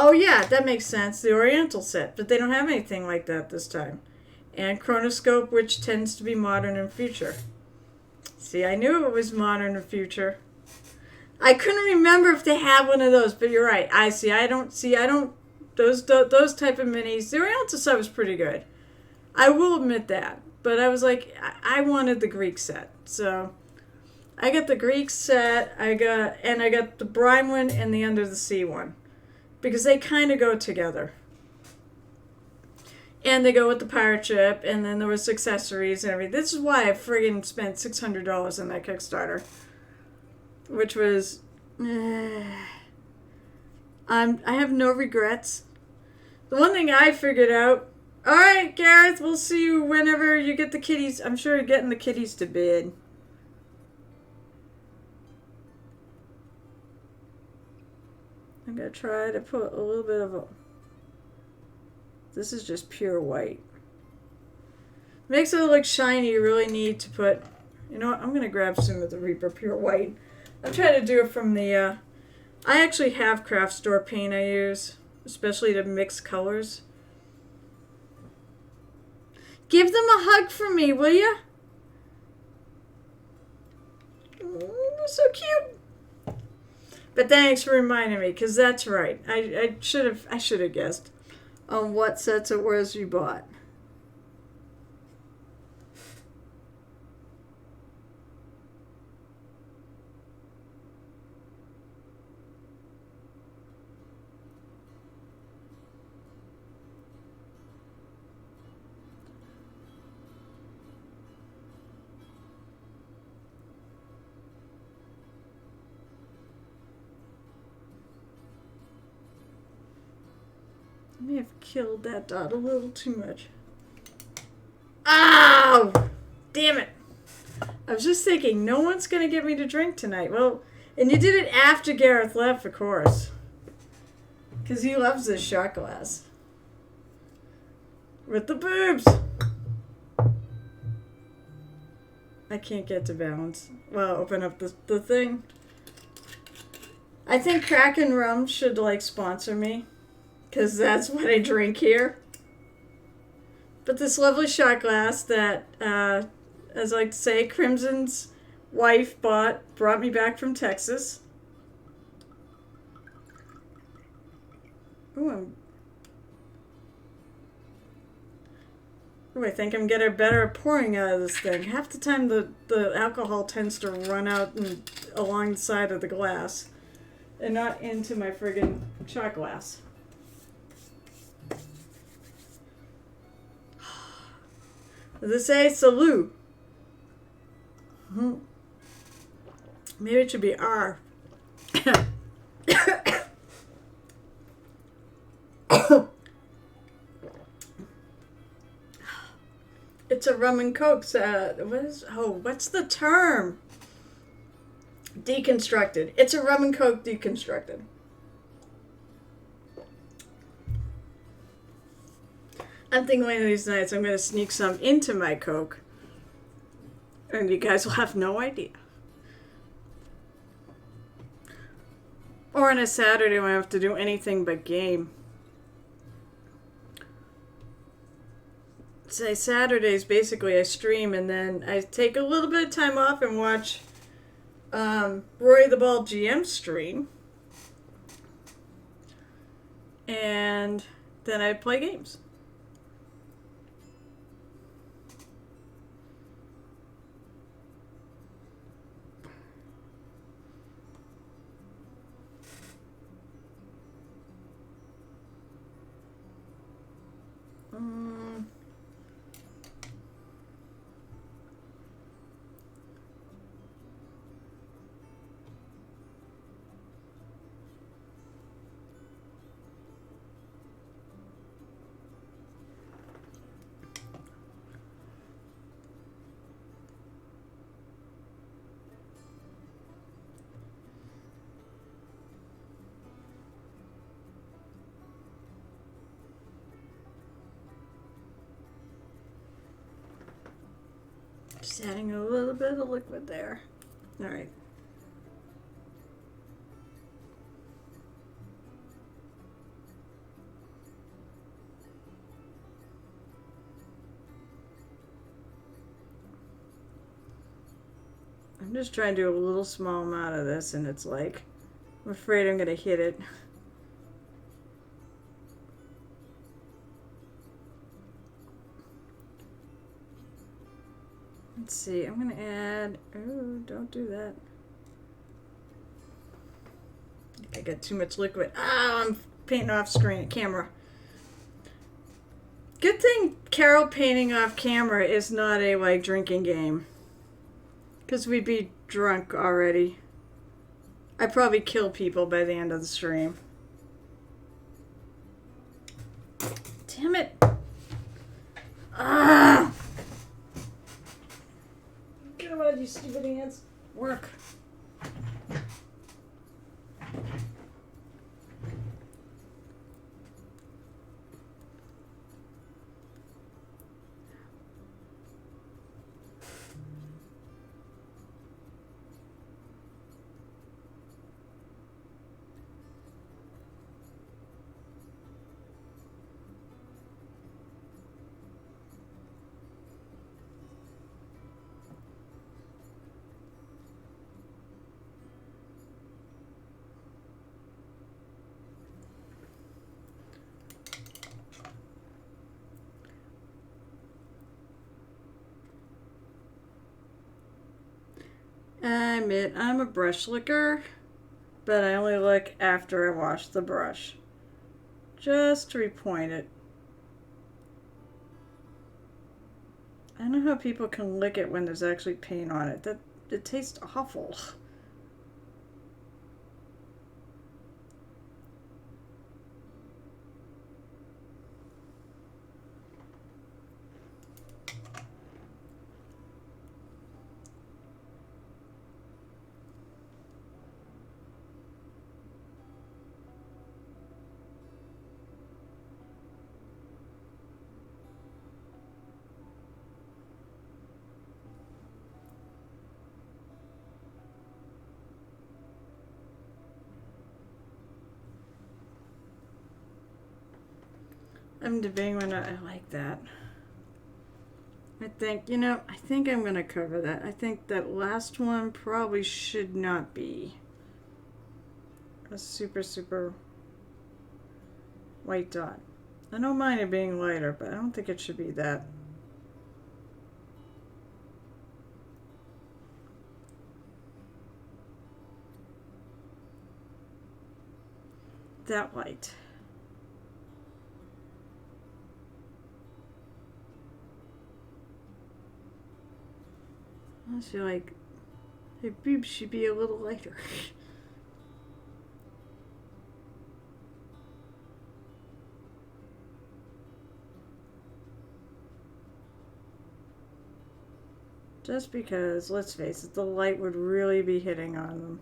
Oh yeah, that makes sense. The Oriental set, but they don't have anything like that this time. And Chronoscope, which tends to be modern and future. See, I knew it was modern and future. I couldn't remember if they had one of those, but you're right. I don't. Those type of minis. The Oriental set was pretty good. I will admit that. But I was like, I wanted the Greek set, so I got the Greek set. I got the Brine one and the Under the Sea one, because they kind of go together. And they go with the pirate ship, and then there was accessories and everything. This is why I friggin' spent $600 on that Kickstarter, which was, I have no regrets. The one thing I figured out. All right, Gareth, we'll see you whenever you get the kitties. I'm sure you're getting the kitties to bed. I'm going to try to put a little bit of This is just pure white. Makes it look shiny. You really need to put... You know what? I'm going to grab some of the Reaper Pure White. I'm trying to do it from the... I actually have craft store paint I use, especially to mix colors. Give them a hug for me, will you? So cute. But thanks for reminding me, because that's right. I should have guessed on what sets it was you bought. I may have killed that dot a little too much. Ow! Damn it. I was just thinking, no one's going to get me to drink tonight. Well, and you did it after Gareth left, of course. Because he loves this shot glass. With the boobs. I can't get to balance. Well, open up the thing. I think Kraken Rum should, like, sponsor me. Because that's what I drink here. But this lovely shot glass that, as I like to say, Crimson's wife brought me back from Texas. Ooh, I think I'm getting better at pouring out of this thing. Half the time the alcohol tends to run out along the side of the glass and not into my friggin' shot glass. Does it say salute? Maybe it should be R. It's a rum and coke. What's the term? Deconstructed. It's a rum and coke deconstructed. I'm thinking one of these nights I'm going to sneak some into my Coke. And you guys will have no idea. Or on a Saturday when I have to do anything but game. Say Saturdays, basically I stream and then I take a little bit of time off and watch Roy the Ball GM stream. And then I play games. Just adding a little bit of liquid there. All right. I'm just trying to do a little small amount of this and it's like, I'm afraid I'm going to hit it. Let's see, I'm going to add, oh, don't do that. I got too much liquid. Ah, I'm painting off camera. Good thing Carol painting off camera is not a, like, drinking game. Because we'd be drunk already. I'd probably kill people by the end of the stream. Damn it. Ah! Get out of you stupid hands. Work. I admit I'm a brush licker, but I only lick after I wash the brush. Just to repoint it. I don't know how people can lick it when there's actually paint on it. It tastes awful. I'm debating whether I like that. I think I'm going to cover that. I think that last one probably should not be a super, super white dot. I don't mind it being lighter, but I don't think it should be that light. I feel like her boobs should be a little lighter. Just because, let's face it, the light would really be hitting on them.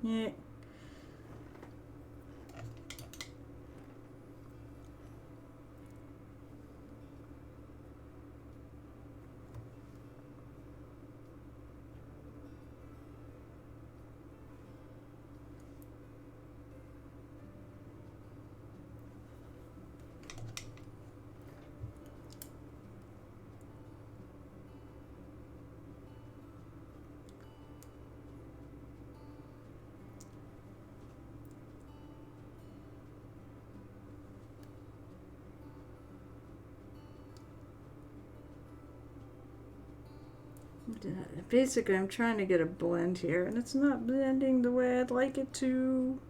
Yeah. Basically, I'm trying to get a blend here, and it's not blending the way I'd like it to.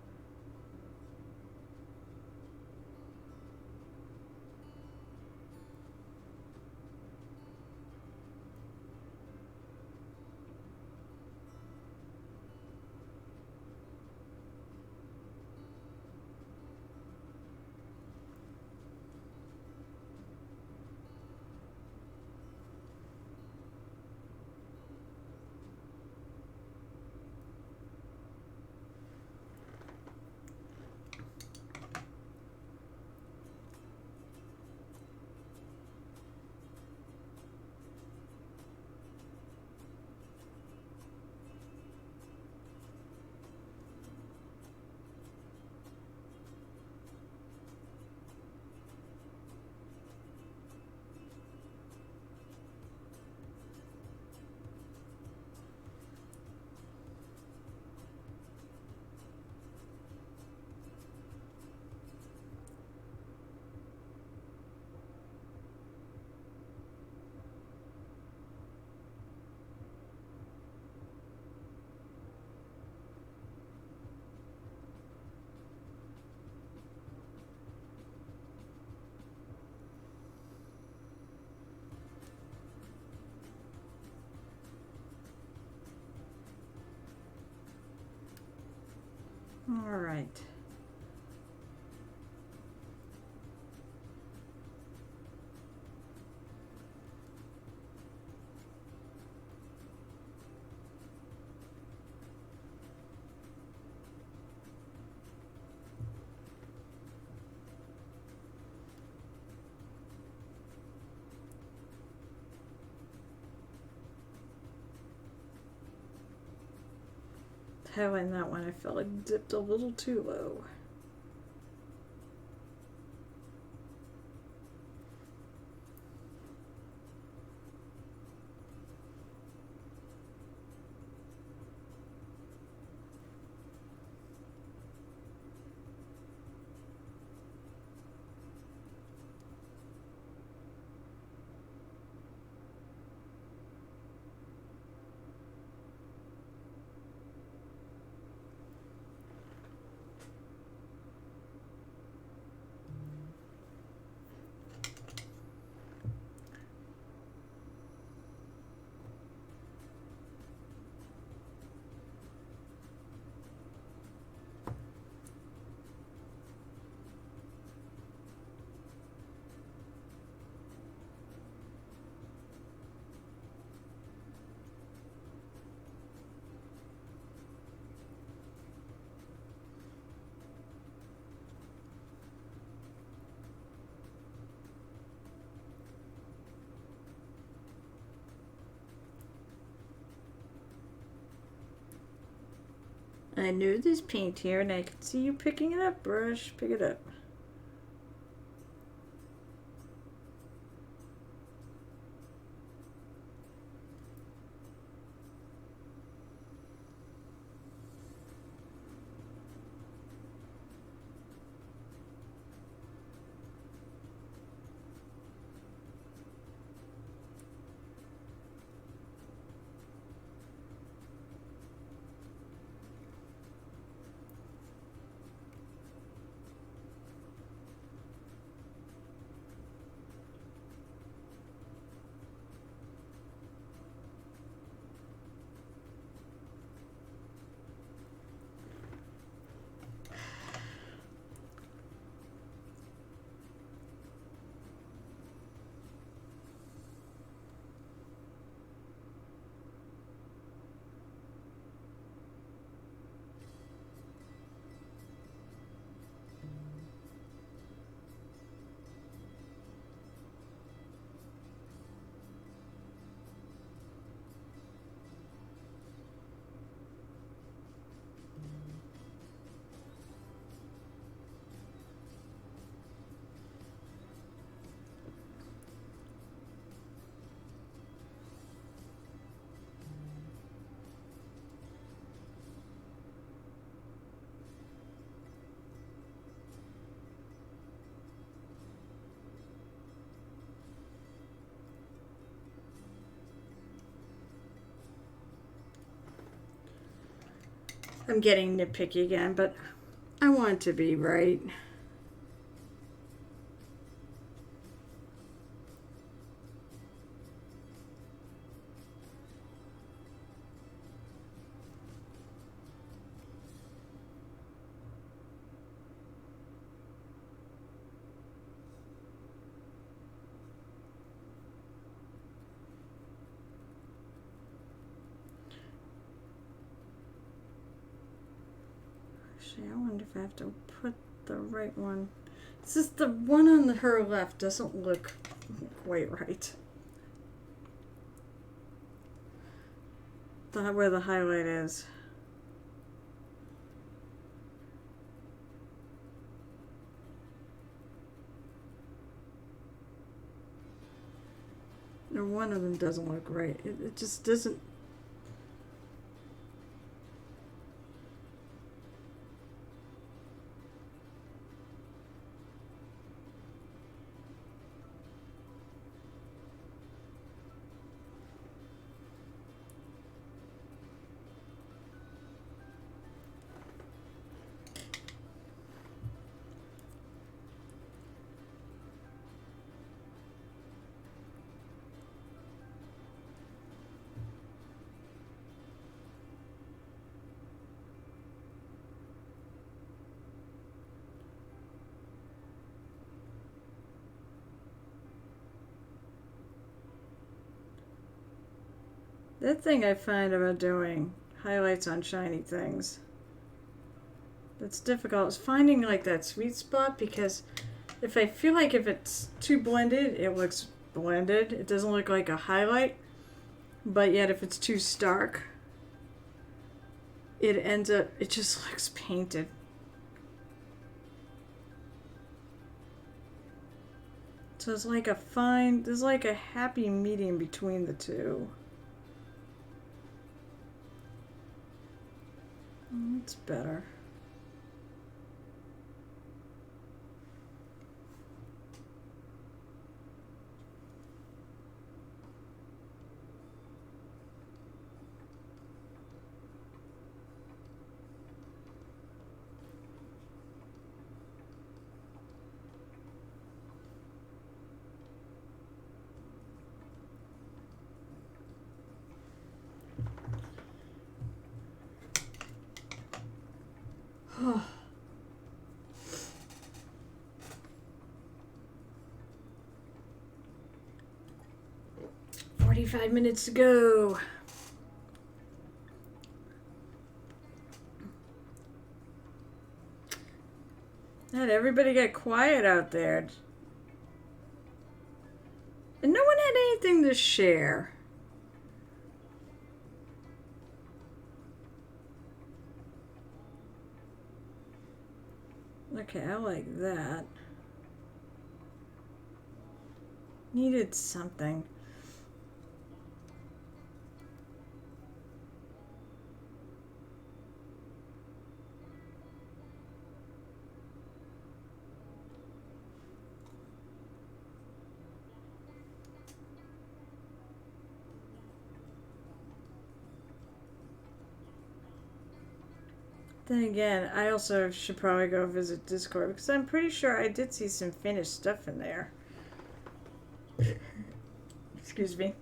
All right. Highlighting that one, I felt like dipped a little too low. I know there's paint here, and I can see you picking it up, brush. Pick it up. I'm getting nitpicky again, but I want to be right. Actually, I wonder if I have to put the right one. It's just the one on her left doesn't look quite right. Where the highlight is. Or one of them doesn't look right. It just doesn't. That thing I find about doing highlights on shiny things. That's difficult. It's finding like that sweet spot, because if I feel like if it's too blended, it looks blended. It doesn't look like a highlight. But yet if it's too stark, it just looks painted. So it's like there's like a happy medium between the two. It's better. Oh. 45 minutes to go. God, everybody got quiet out there. And no one had anything to share. Okay, I like that. Needed something. Then again, I also should probably go visit Discord because I'm pretty sure I did see some finished stuff in there. Excuse me.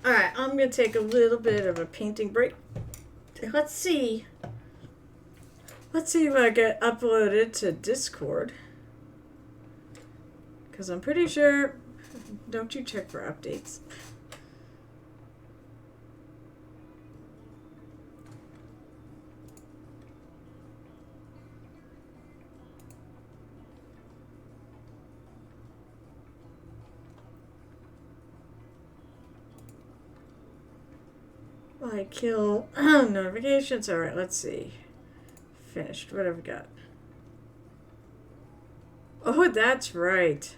Alright, I'm going to take a little bit of a painting break. Let's see. Let's see if I get uploaded to Discord. Because I'm pretty sure... Don't you check for updates. I kill notifications. Alright, let's see. Finished. What have we got? Oh, that's right.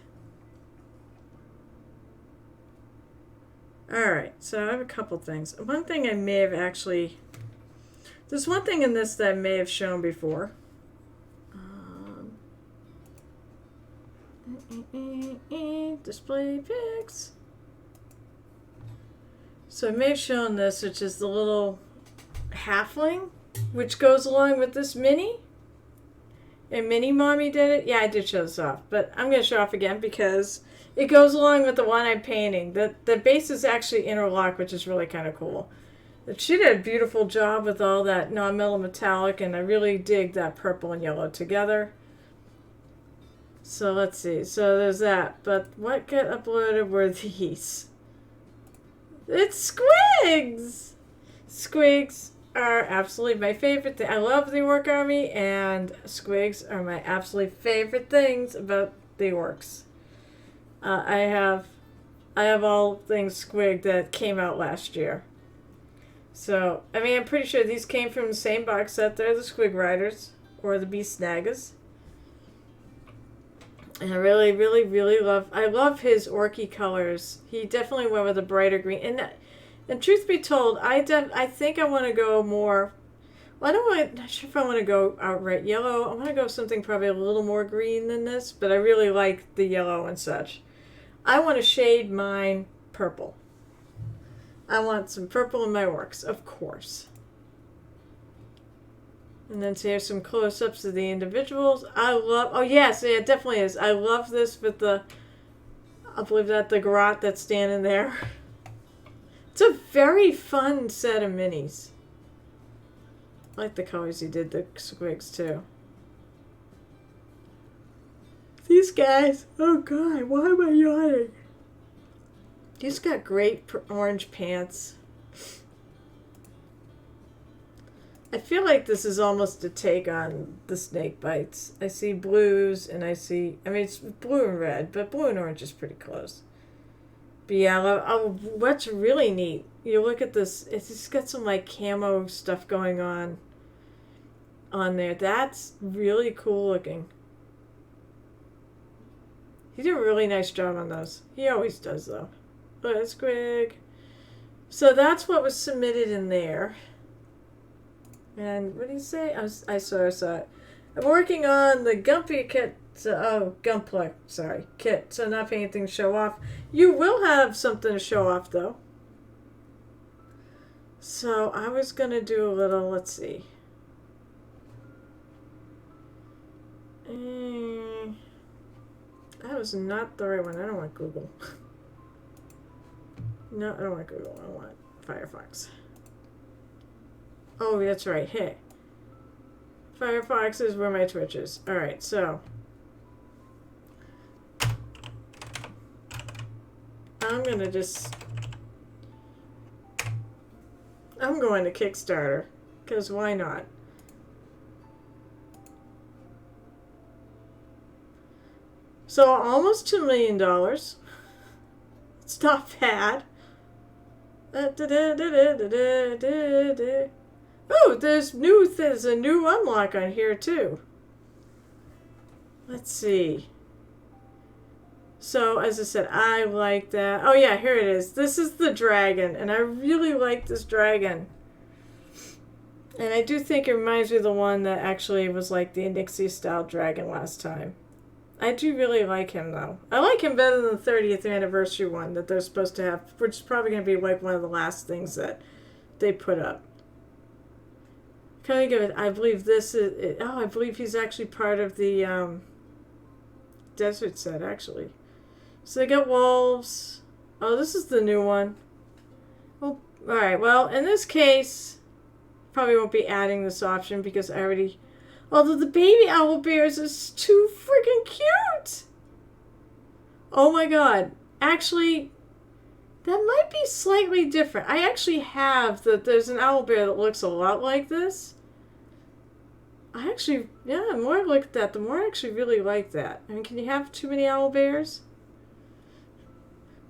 Alright, so I have a couple things. One thing I may have actually... There's one thing in this that I may have shown before. Display pics. So I may have shown this, which is the little halfling, which goes along with this mini. And Mini Mommy did it. Yeah, I did show this off, but I'm going to show off again because it goes along with the one I'm painting. The base is actually interlocked, which is really kind of cool. She did a beautiful job with all that non-metal metallic, and I really dig that purple and yellow together. So let's see. So there's that. But what got uploaded were these. It's squigs! Squigs are absolutely my favorite thing. I love the Orc Army, and squigs are my absolute favorite things about the orcs. I have all things squig that came out last year. So, I mean, I'm pretty sure these came from the same box set. They're the Squig Riders, or the Beast Snaggers. And I really, really, really love his orky colors. He definitely went with a brighter green. And truth be told, I think I want to go more... Well, not sure if I want to go outright yellow. I want to go something probably a little more green than this, but I really like the yellow and such. I want to shade mine purple. I want some purple in my orcs, of course. And then here's some close-ups of the individuals. I love... Oh, yes, yeah, it definitely is. I love this with the... I believe that the garrote that's standing there. It's a very fun set of minis. I like the colors he did the squigs, too. These guys... Oh, God, why am I yawning? He's got great orange pants. I feel like this is almost a take on the snake bites. I see blues and I mean, it's blue and red, but blue and orange is pretty close. But yeah, what's really neat, you look at this, it's just got some like camo stuff going on there. That's really cool looking. He did a really nice job on those. He always does, though. But it's Greg. So that's what was submitted in there. And what did he say? I saw it. I'm working on the Gumpy kit. Gumpler, sorry, kit. So not anything to show off. You will have something to show off, though. So I was going to do a little, let's see. That was not the right one. I don't want Google. No, I don't want Google. I want Firefox. Oh, that's right. Hey. Firefox is where my Twitch is. Alright, so. I'm going to Kickstarter. Because why not? So, almost $2 million. It's not bad. Oh, there's a new unlock on here too. Let's see. So, as I said, I like that. Oh yeah, here it is. This is the dragon, and I really like this dragon. And I do think it reminds me of the one that actually was like the Nixie-style dragon last time. I do really like him, though. I like him better than the 30th anniversary one that they're supposed to have, which is probably going to be like one of the last things that they put up. Kind of give it. I believe this is. I believe he's actually part of the desert set, actually. So they got wolves. Oh, this is the new one. Well, all right. Well, in this case, probably won't be adding this option because I already. Although the baby owl bears is too freaking cute. Oh my god. Actually, that might be slightly different. I actually have there's an owl bear that looks a lot like this. I actually, yeah, the more I look at that, the more I actually really like that. I mean, can you have too many owl bears?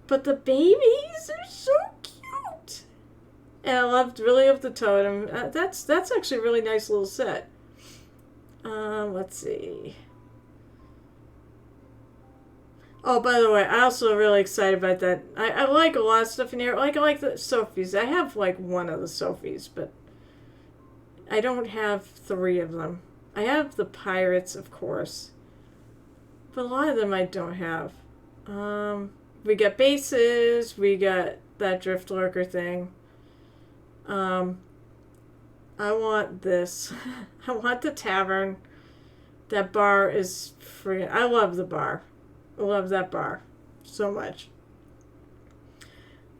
But the babies are so cute. And I really love the totem. That's actually a really nice little set. Let's see. Oh, by the way, I also really excited about that. I like a lot of stuff in here. I like the Sophies. I have like one of the Sophies, but I don't have 3 of them. I have the pirates, of course, but a lot of them I don't have. We got bases. We got that drift lurker thing. I want this. I want the tavern. That bar is free. I love the bar. I love that bar so much.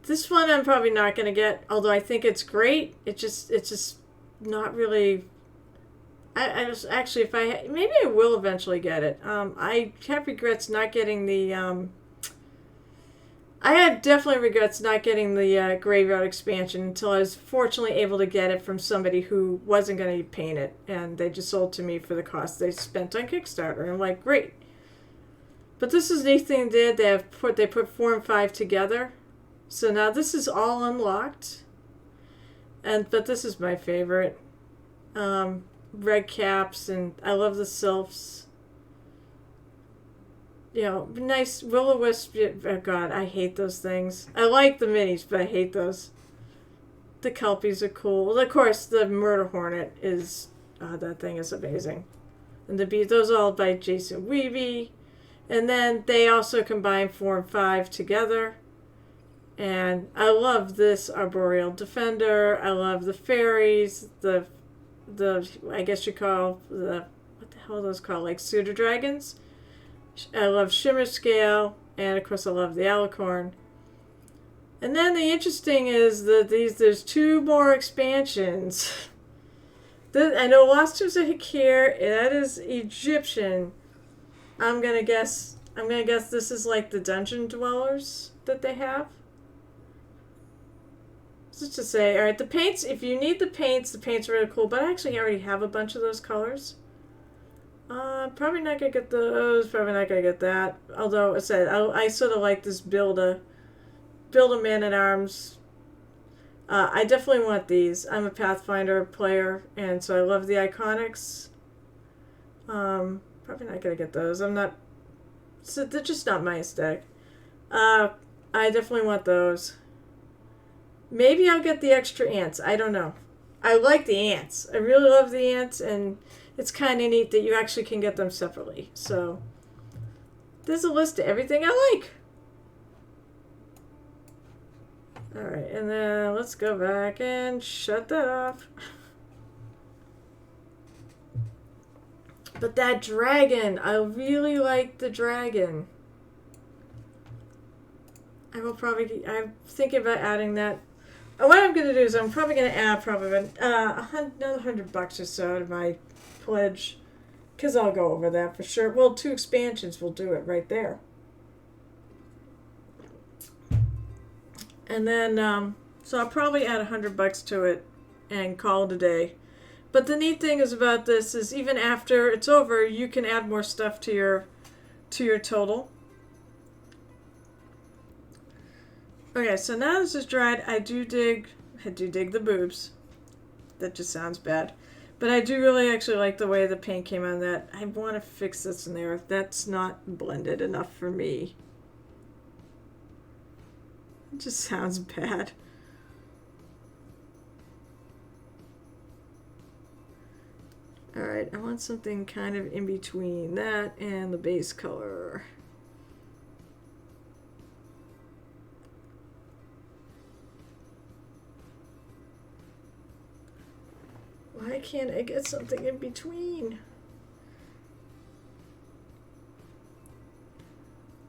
This one I'm probably not going to get, although I think it's great. It's just not really. I just actually, maybe I will eventually get it. I have regrets not getting the. I had definitely regrets not getting the Graveyard expansion until I was fortunately able to get it from somebody who wasn't going to paint it, and they just sold to me for the cost they spent on Kickstarter. And I'm like, great. But this is the neat thing they did. They put 4 and 5 together, so now this is all unlocked. But this is my favorite. Red caps, and I love the sylphs. You know, nice will-o-wisp. Oh god, I hate those things. I like the minis, but I hate those. The kelpies are cool. Well, of course, the murder hornet is. That thing is amazing. And those are all by Jason Weeby. And then they also combine 4 and 5 together. And I love this Arboreal Defender. I love the fairies. The I guess you call what the hell are those called? Like pseudo dragons. I love Shimmer Scale, and of course I love the Alicorn. And then the interesting is that there's 2 more expansions. I know Losters of Hakir, that is Egyptian. I'm gonna guess this is like the dungeon dwellers that they have. Just to say, alright, the paints, if you need the paints are really cool, but I actually already have a bunch of those colors. Probably not gonna get those. Probably not gonna get that. Although I said I sort of like this build a man at arms. I definitely want these. I'm a Pathfinder player, and so I love the iconics. Probably not gonna get those. I'm not. So they're just not my aesthetic. I definitely want those. Maybe I'll get the extra ants. I don't know. I like the ants. I really love the ants, and it's kind of neat that you actually can get them separately. So there's a list of everything I like. Alright, and then let's go back and shut that off. But that dragon, I really like the dragon. I'm thinking about adding that. What I'm going to do is I'm probably going to add another $100 or so to my pledge, because I'll go over that for sure. Well, 2 expansions will do it right there. And then, so I'll probably add $100 to it and call it a day. But the neat thing is about this is even after it's over, you can add more stuff to your total. Okay, so now this is dried. I do dig the boobs. that just sounds bad. But I do really actually like the way the paint came on that. I want to fix this in there. That's not blended enough for me. It just sounds bad. Alright, I want something kind of in between that and the base color. Why can't I get something in between?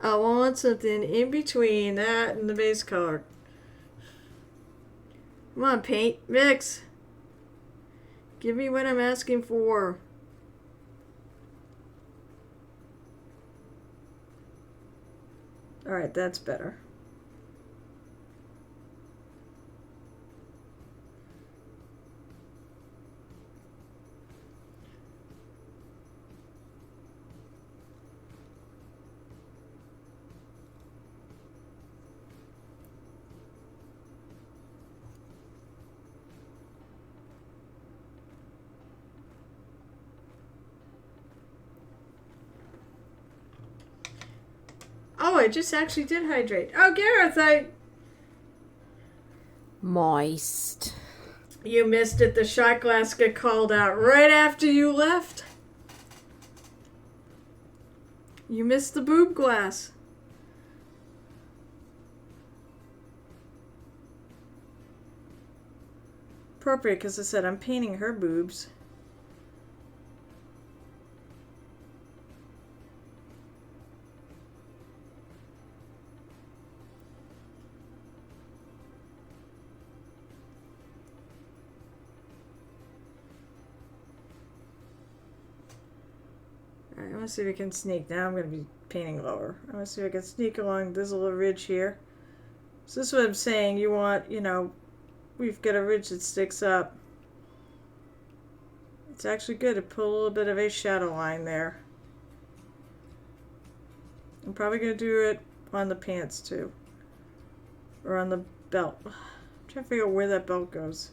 I want something in between that and the base color. Come on, paint, mix. Give me what I'm asking for. Alright, that's better. Oh, I just actually did hydrate. Oh, Gareth, Moist. You missed it. The shot glass got called out right after you left. You missed the boob glass. Appropriate, because I said I'm painting her boobs. Alright, I want to see if we can sneak. Now I'm going to be painting lower. I want to see if I can sneak along this little ridge here. So this is what I'm saying. You want, we've got a ridge that sticks up. It's actually good to put a little bit of a shadow line there. I'm probably going to do it on the pants too. Or on the belt. I'm trying to figure out where that belt goes.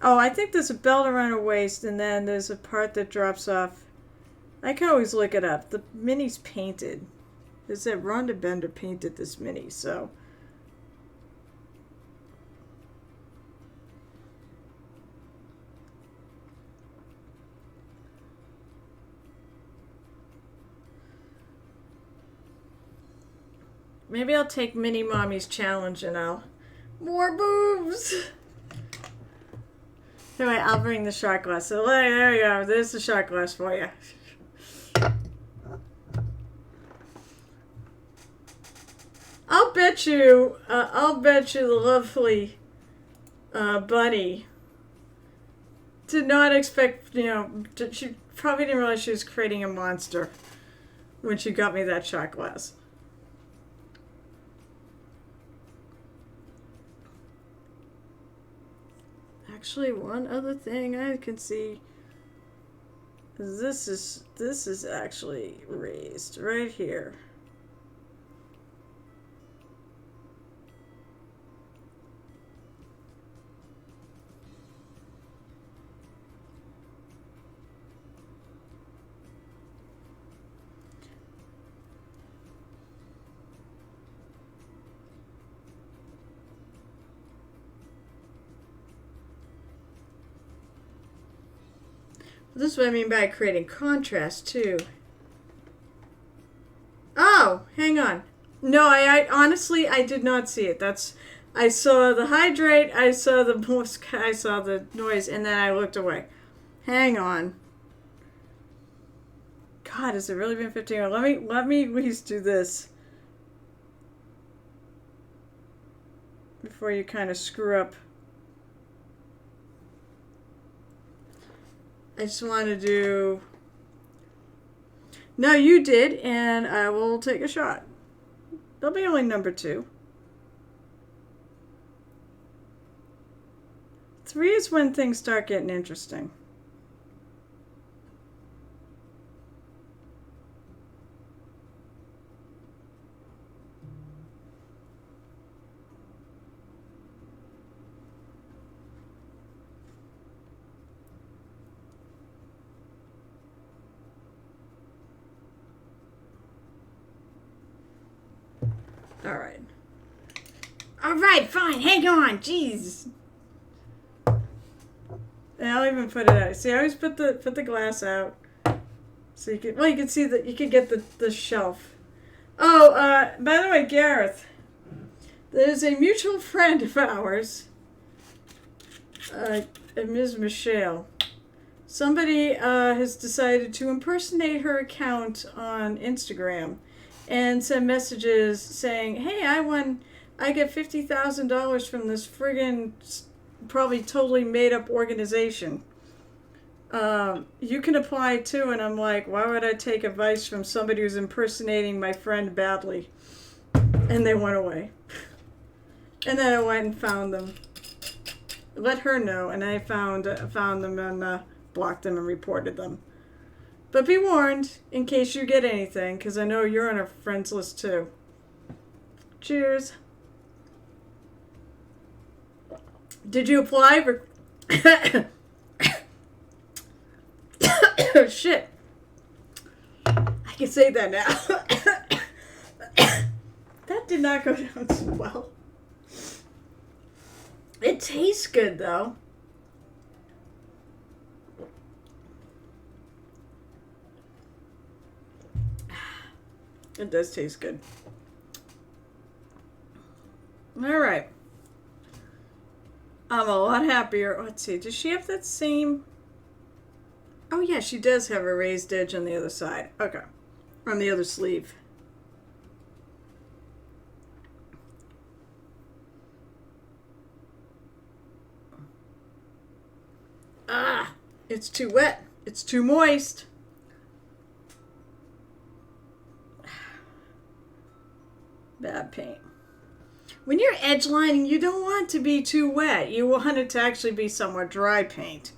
Oh, I think there's a belt around her waist and then there's a part that drops off. I can always look it up. The mini's painted. It said Rhonda Bender painted this mini, so. Maybe I'll take Mini Mommy's challenge and I'll... More boobs! Anyway, I'll bring the shot glass. So there you go. There's the shot glass for you. I'll bet you the lovely Bunny did not expect, she probably didn't realize she was creating a monster when she got me that shot glass. Actually, one other thing I can see is this is actually raised right here. This is what I mean by creating contrast, too. Oh, hang on. No, I honestly, I did not see it. I saw the hydrate, I saw the noise, and then I looked away. Hang on. God, has it really been 15 minutes? Let me at least do this before you kind of screw up. I just want to do... No, you did, and I will take a shot. That'll be only number 2. 3 is when things start getting interesting. All right. All right, fine. Hang on. Jeez. And I'll even put it out. See, I always put the glass out, so you can see that you can get the shelf. Oh, by the way, Gareth, there's a mutual friend of ours, Ms. Michelle. Somebody has decided to impersonate her account on Instagram and send messages saying, "Hey, I get $50,000 from this friggin' probably totally made up organization. You can apply too." And I'm like, why would I take advice from somebody who's impersonating my friend badly? And they went away. And then I went and found them. Let her know, and I found them and blocked them and reported them. But be warned in case you get anything, because I know you're on a friends list too. Cheers. Did you apply for... Oh, shit. I can say that now. That did not go down so well. It tastes good, though. It does taste good. All right. I'm a lot happier. Let's see. Does she have that same... Oh, yeah, she does have a raised edge on the other side. Okay. On the other sleeve. Ah! It's too wet. It's too moist. Bad paint. When you're edge lining, you don't want to be too wet. You want it to actually be somewhat dry paint.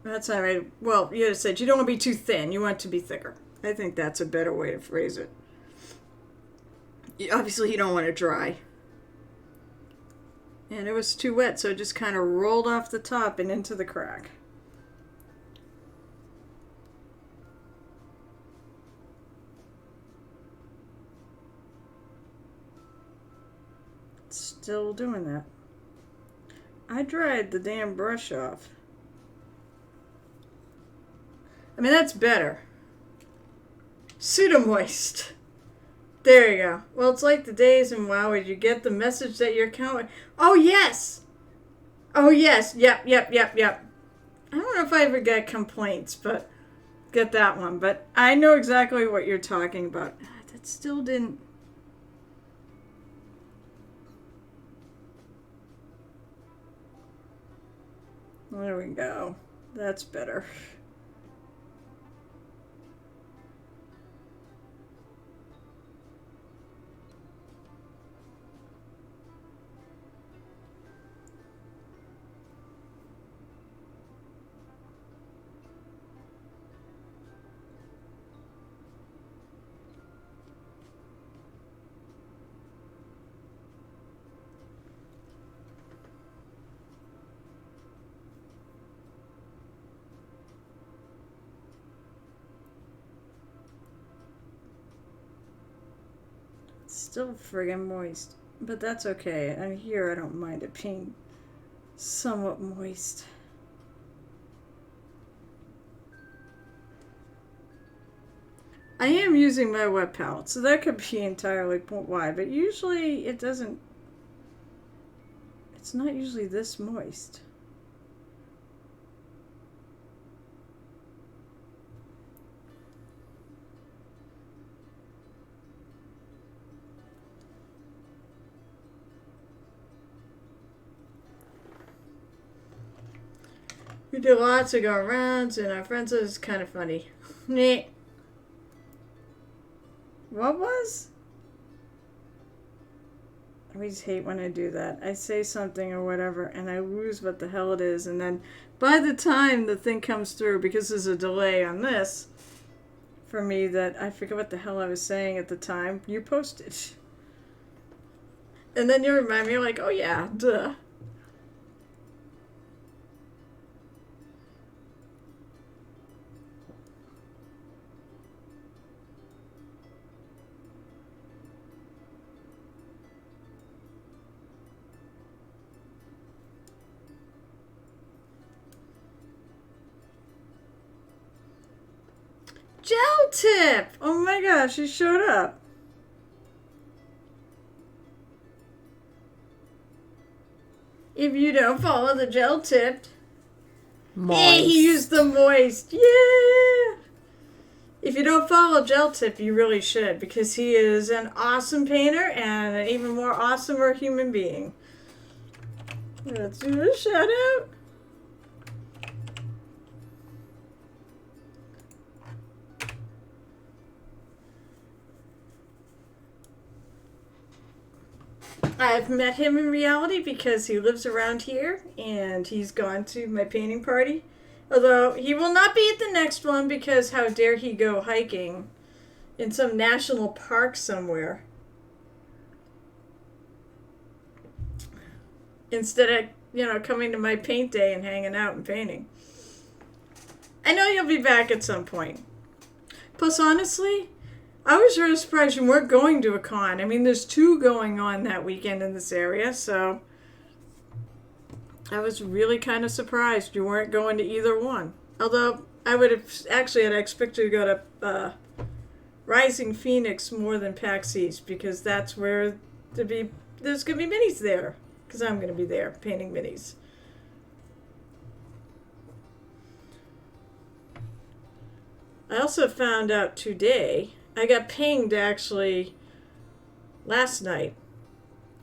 That's all right. Well, you said you don't want to be too thin. You want it to be thicker. I think that's a better way to phrase it. Obviously, you don't want it dry. And it was too wet, so it just kind of rolled off the top and into the crack. Still doing that. I dried the damn brush off. I mean, that's better. Pseudo-moist. There you go. Well, it's like the days in WoW where you get the message that your account... Oh, yes! Oh, yes. Yep. I don't know if I ever get complaints, but... Get that one. But I know exactly what you're talking about. That still didn't... There we go. That's better. Still friggin' moist, but that's okay. And here I don't mind it being somewhat moist. I am using my wet palette, so that could be entirely why, but usually it doesn't, it's not usually this moist. We do lots of go rounds, and our friends is kind of funny. Neat. What was? I always hate when I do that. I say something or whatever, and I lose what the hell it is, and then by the time the thing comes through, because there's a delay on this, for me, that I forget what the hell I was saying at the time, you posted. And then you remind me, you're like, oh yeah, duh. gel tip! Oh my gosh, he showed up. If you don't follow the gel tip. Moist. Hey, he used the moist. Yeah! If you don't follow gel tip, you really should, because he is an awesome painter and an even more awesomer human being. Let's do a shout out. I've met him in reality because he lives around here and he's gone to my painting party. Although he will not be at the next one because how dare he go hiking in some national park somewhere. Instead of, coming to my paint day and hanging out and painting. I know you'll be back at some point. Plus, honestly, I was really surprised you weren't going to a con. I mean, there's 2 going on that weekend in this area, so I was really kind of surprised you weren't going to either one. Although I would have actually had expected to go to Rising Phoenix more than PAX East, because that's where there's going to be minis there. Because I'm going to be there painting minis. I also found out today, I got pinged actually last night,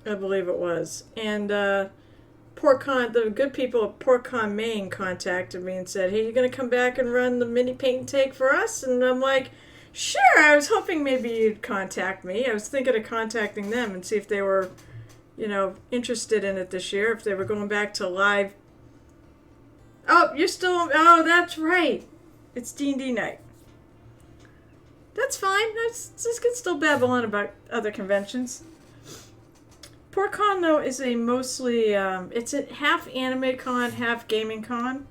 I believe it was. And the good people at PortCon Maine contacted me and said, hey, you going to come back and run the mini paint and take for us? And I'm like, sure. I was hoping maybe you'd contact me. I was thinking of contacting them and see if they were, interested in it this year, if they were going back to live. Oh, that's right. It's D&D night. That's fine. This can still babble on about other conventions. PortCon, though, is a mostly, it's a half anime con, half gaming con.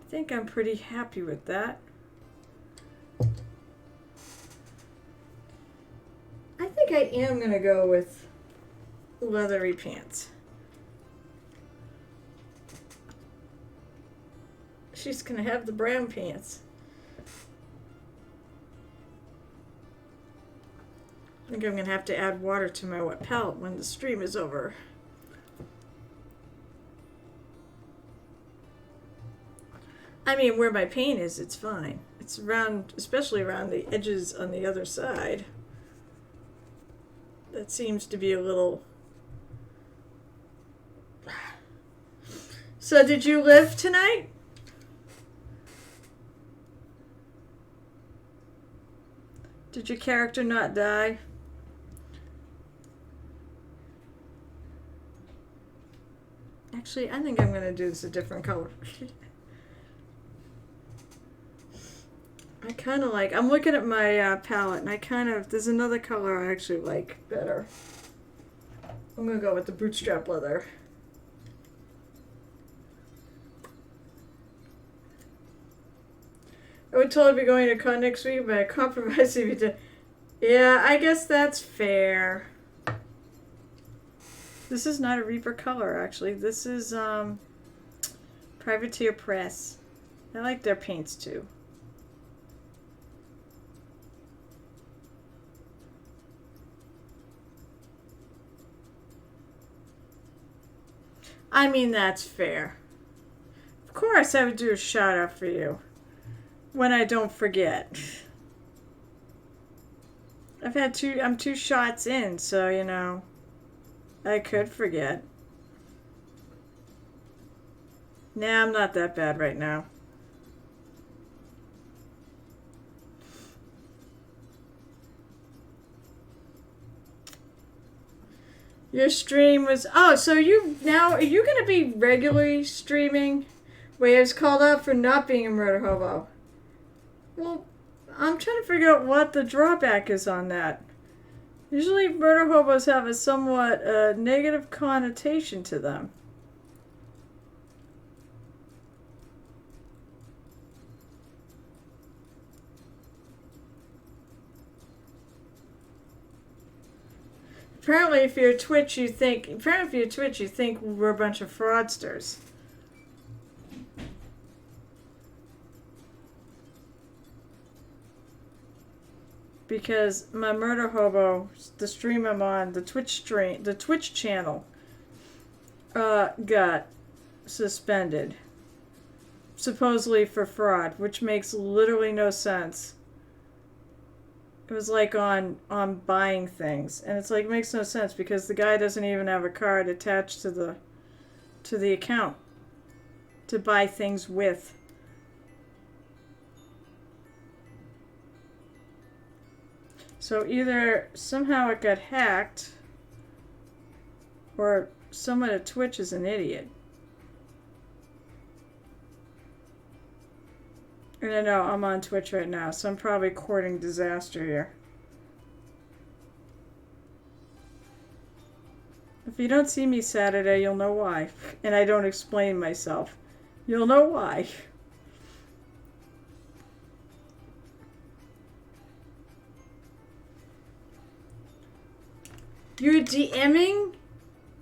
I think I'm pretty happy with that. I think I am going to go with leathery pants. She's going to have the brown pants. I think I'm going to have to add water to my wet palette when the stream is over. I mean, where my paint is, it's fine. It's around, especially around the edges on the other side. That seems to be a little... So did you live tonight? Did your character not die? Actually, I think I'm going to do this a different color. I kind of like, I'm looking at my palette, and there's another color I actually like better. I'm going to go with the bootstrap leather. I would totally be going to con next week, but I compromise if you did. Yeah, I guess that's fair. This is not a Reaper color, actually. This is Privateer Press. I like their paints, too. I mean, that's fair. Of course, I would do a shout out for you. When I don't forget. I'm 2 shots in, so, I could forget. Nah, I'm not that bad right now. Your stream was... Oh, so are you going to be regularly streaming? Waves called out for not being a murder hobo. Well, I'm trying to figure out what the drawback is on that. Usually murder hobos have a somewhat negative connotation to them. Apparently, if you're Twitch, you think we're a bunch of fraudsters. because my Murder Hobo, the stream I'm on, the Twitch channel, got suspended, supposedly for fraud, which makes literally no sense. It was like on buying things, and it's like it makes no sense because the guy doesn't even have a card attached to the account to buy things with. So either somehow it got hacked, or someone at Twitch is an idiot. And I know I'm on Twitch right now, so I'm probably courting disaster here. If you don't see me Saturday, you'll know why. And I don't explain myself. You'll know why. You're DMing?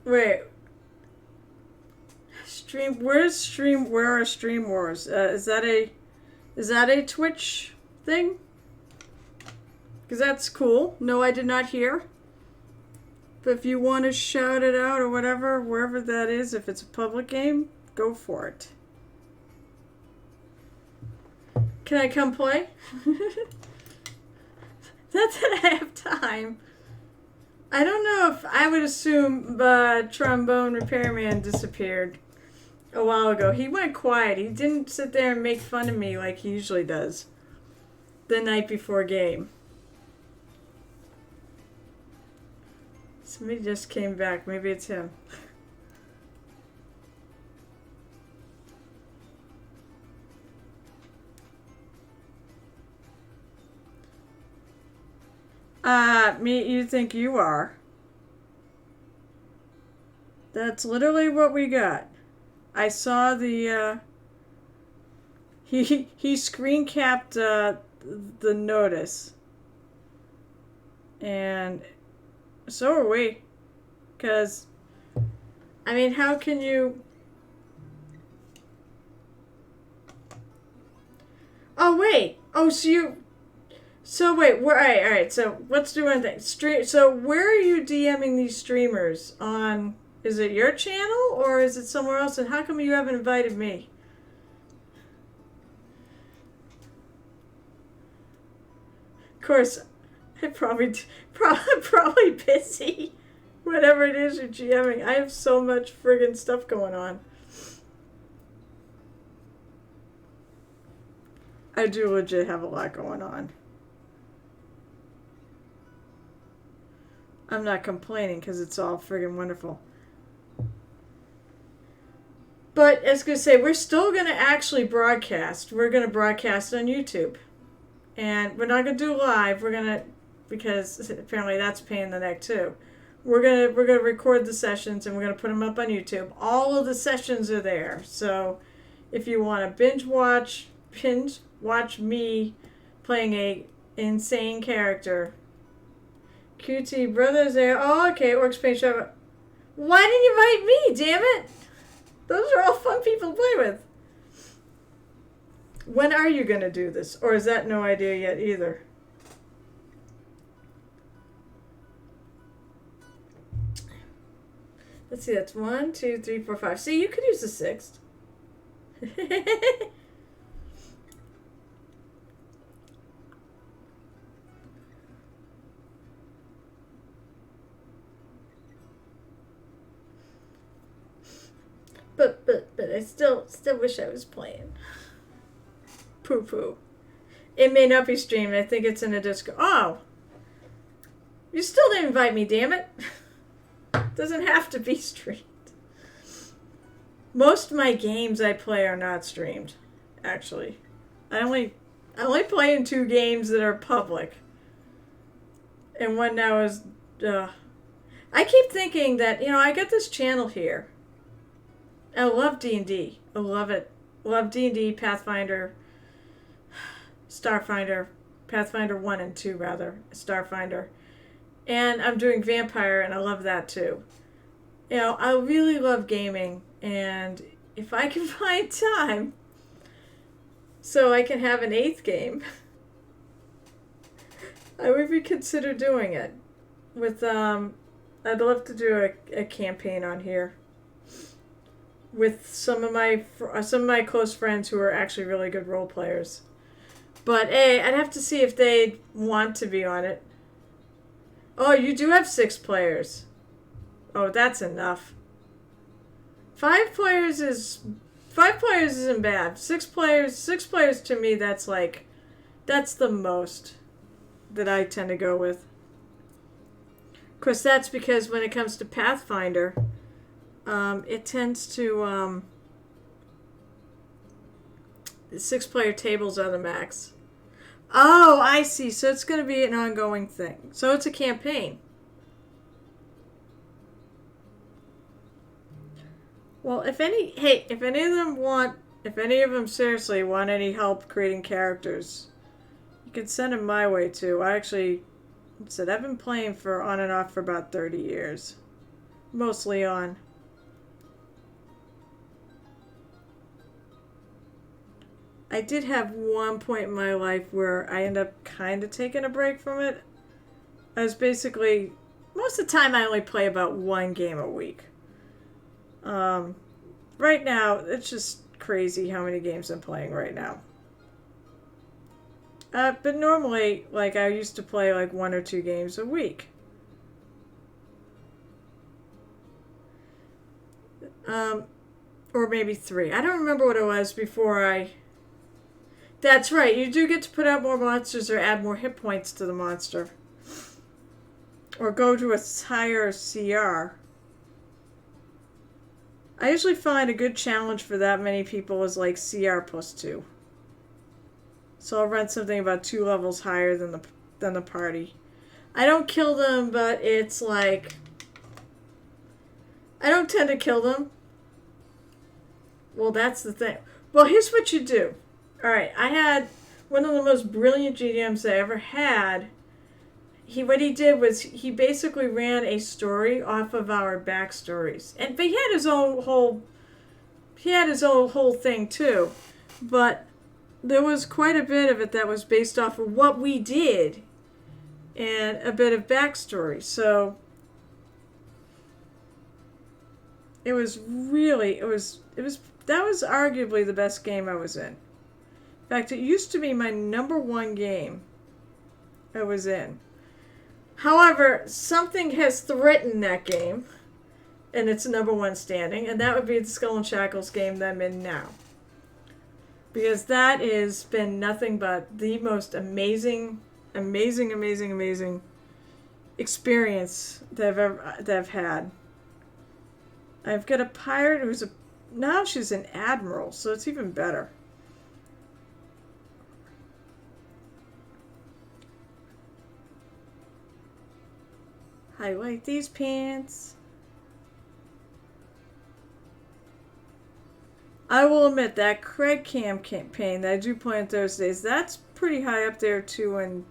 Wait. Where are Stream Wars? Is that a Twitch thing? Because that's cool. No, I did not hear. But if you want to shout it out or whatever, wherever that is, if it's a public game, go for it. Can I come play? Not that I have time. I don't know if I would assume Trombone Repairman disappeared a while ago. He went quiet. He didn't sit there and make fun of me like he usually does the night before game. Somebody just came back. Maybe it's him. You think you are. That's literally what we got. I saw the, he screen capped, the notice. And so are we. 'Cause, I mean, how can you... Oh, wait. Oh, so you... So wait, alright, so let's do one thing. So where are you DMing these streamers on? Is it your channel or is it somewhere else? And how come you haven't invited me? Of course, I'm probably busy. Whatever it is you're DMing. I have so much friggin' stuff going on. I do legit have a lot going on. I'm not complaining because it's all friggin' wonderful. But as I was going to say, we're still going to actually broadcast. We're going to broadcast on YouTube. And we're not going to do live. We're going to, because apparently that's a pain in the neck too. We're going to record the sessions and we're going to put them up on YouTube. All of the sessions are there. So if you want to binge watch me playing a insane character. QT Brothers there. Oh, okay. Orcs Paint Shop. Why didn't you invite me? Damn it. Those are all fun people to play with. When are you going to do this? Or is that no idea yet either? Let's see. That's 1, 2, 3, 4, 5. See, you could use the 6th. But I still wish I was playing. Poo poo. It may not be streamed. I think it's in a Discord. Oh, you still didn't invite me. Damn it! Doesn't have to be streamed. Most of my games I play are not streamed. Actually, I only play in 2 games that are public, and one now is. I keep thinking that I got this channel here. I love D&D. I love it. Love D&D, Pathfinder, Starfinder, Pathfinder 1 and 2 rather, Starfinder. And I'm doing Vampire and I love that too. I really love gaming, and if I can find time so I can have an 8th game, I would reconsider doing it. With I'd love to do a campaign on here with some of my close friends who are actually really good role players. But I'd have to see if they'd want to be on it. Oh, you do have 6 players. Oh, that's enough. 5 players isn't bad. 6 players to me, that's the most that I tend to go with. Of course, that's because when it comes to Pathfinder, it tends to the 6-player tables are the max. Oh, I see. So it's going to be an ongoing thing. So it's a campaign. Well, if any of them seriously want any help creating characters, you can send them my way too. I've been playing for on and off for about 30 years. Mostly on. I did have one point in my life where I ended up kind of taking a break from it. I was basically, most of the time I only play about 1 game a week. Right now, it's just crazy how many games I'm playing right now. But normally, I used to play 1 or 2 games a week. Or maybe 3. I don't remember what it was before I... That's right, you do get to put out more monsters or add more hit points to the monster. Or go to a higher CR. I usually find a good challenge for that many people is CR plus 2. So I'll run something about 2 levels higher than the party. I don't kill them, but it's I don't tend to kill them. Well, that's the thing. Well, here's what you do. Alright, I had one of the most brilliant GMs I ever had. What he did was he basically ran a story off of our backstories. But he had his own whole thing too. But there was quite a bit of it that was based off of what we did and a bit of backstory. So that was arguably the best game I was in. In fact, it used to be my number 1 game I was in. However, something has threatened that game, and it's number 1 standing, and that would be the Skull and Shackles game that I'm in now. Because that has been nothing but the most amazing experience that I've had. I've got a pirate now she's an admiral, so it's even better. I like these pants. I will admit that Craig Cam campaign that I do play on Thursdays, that's pretty high up there too in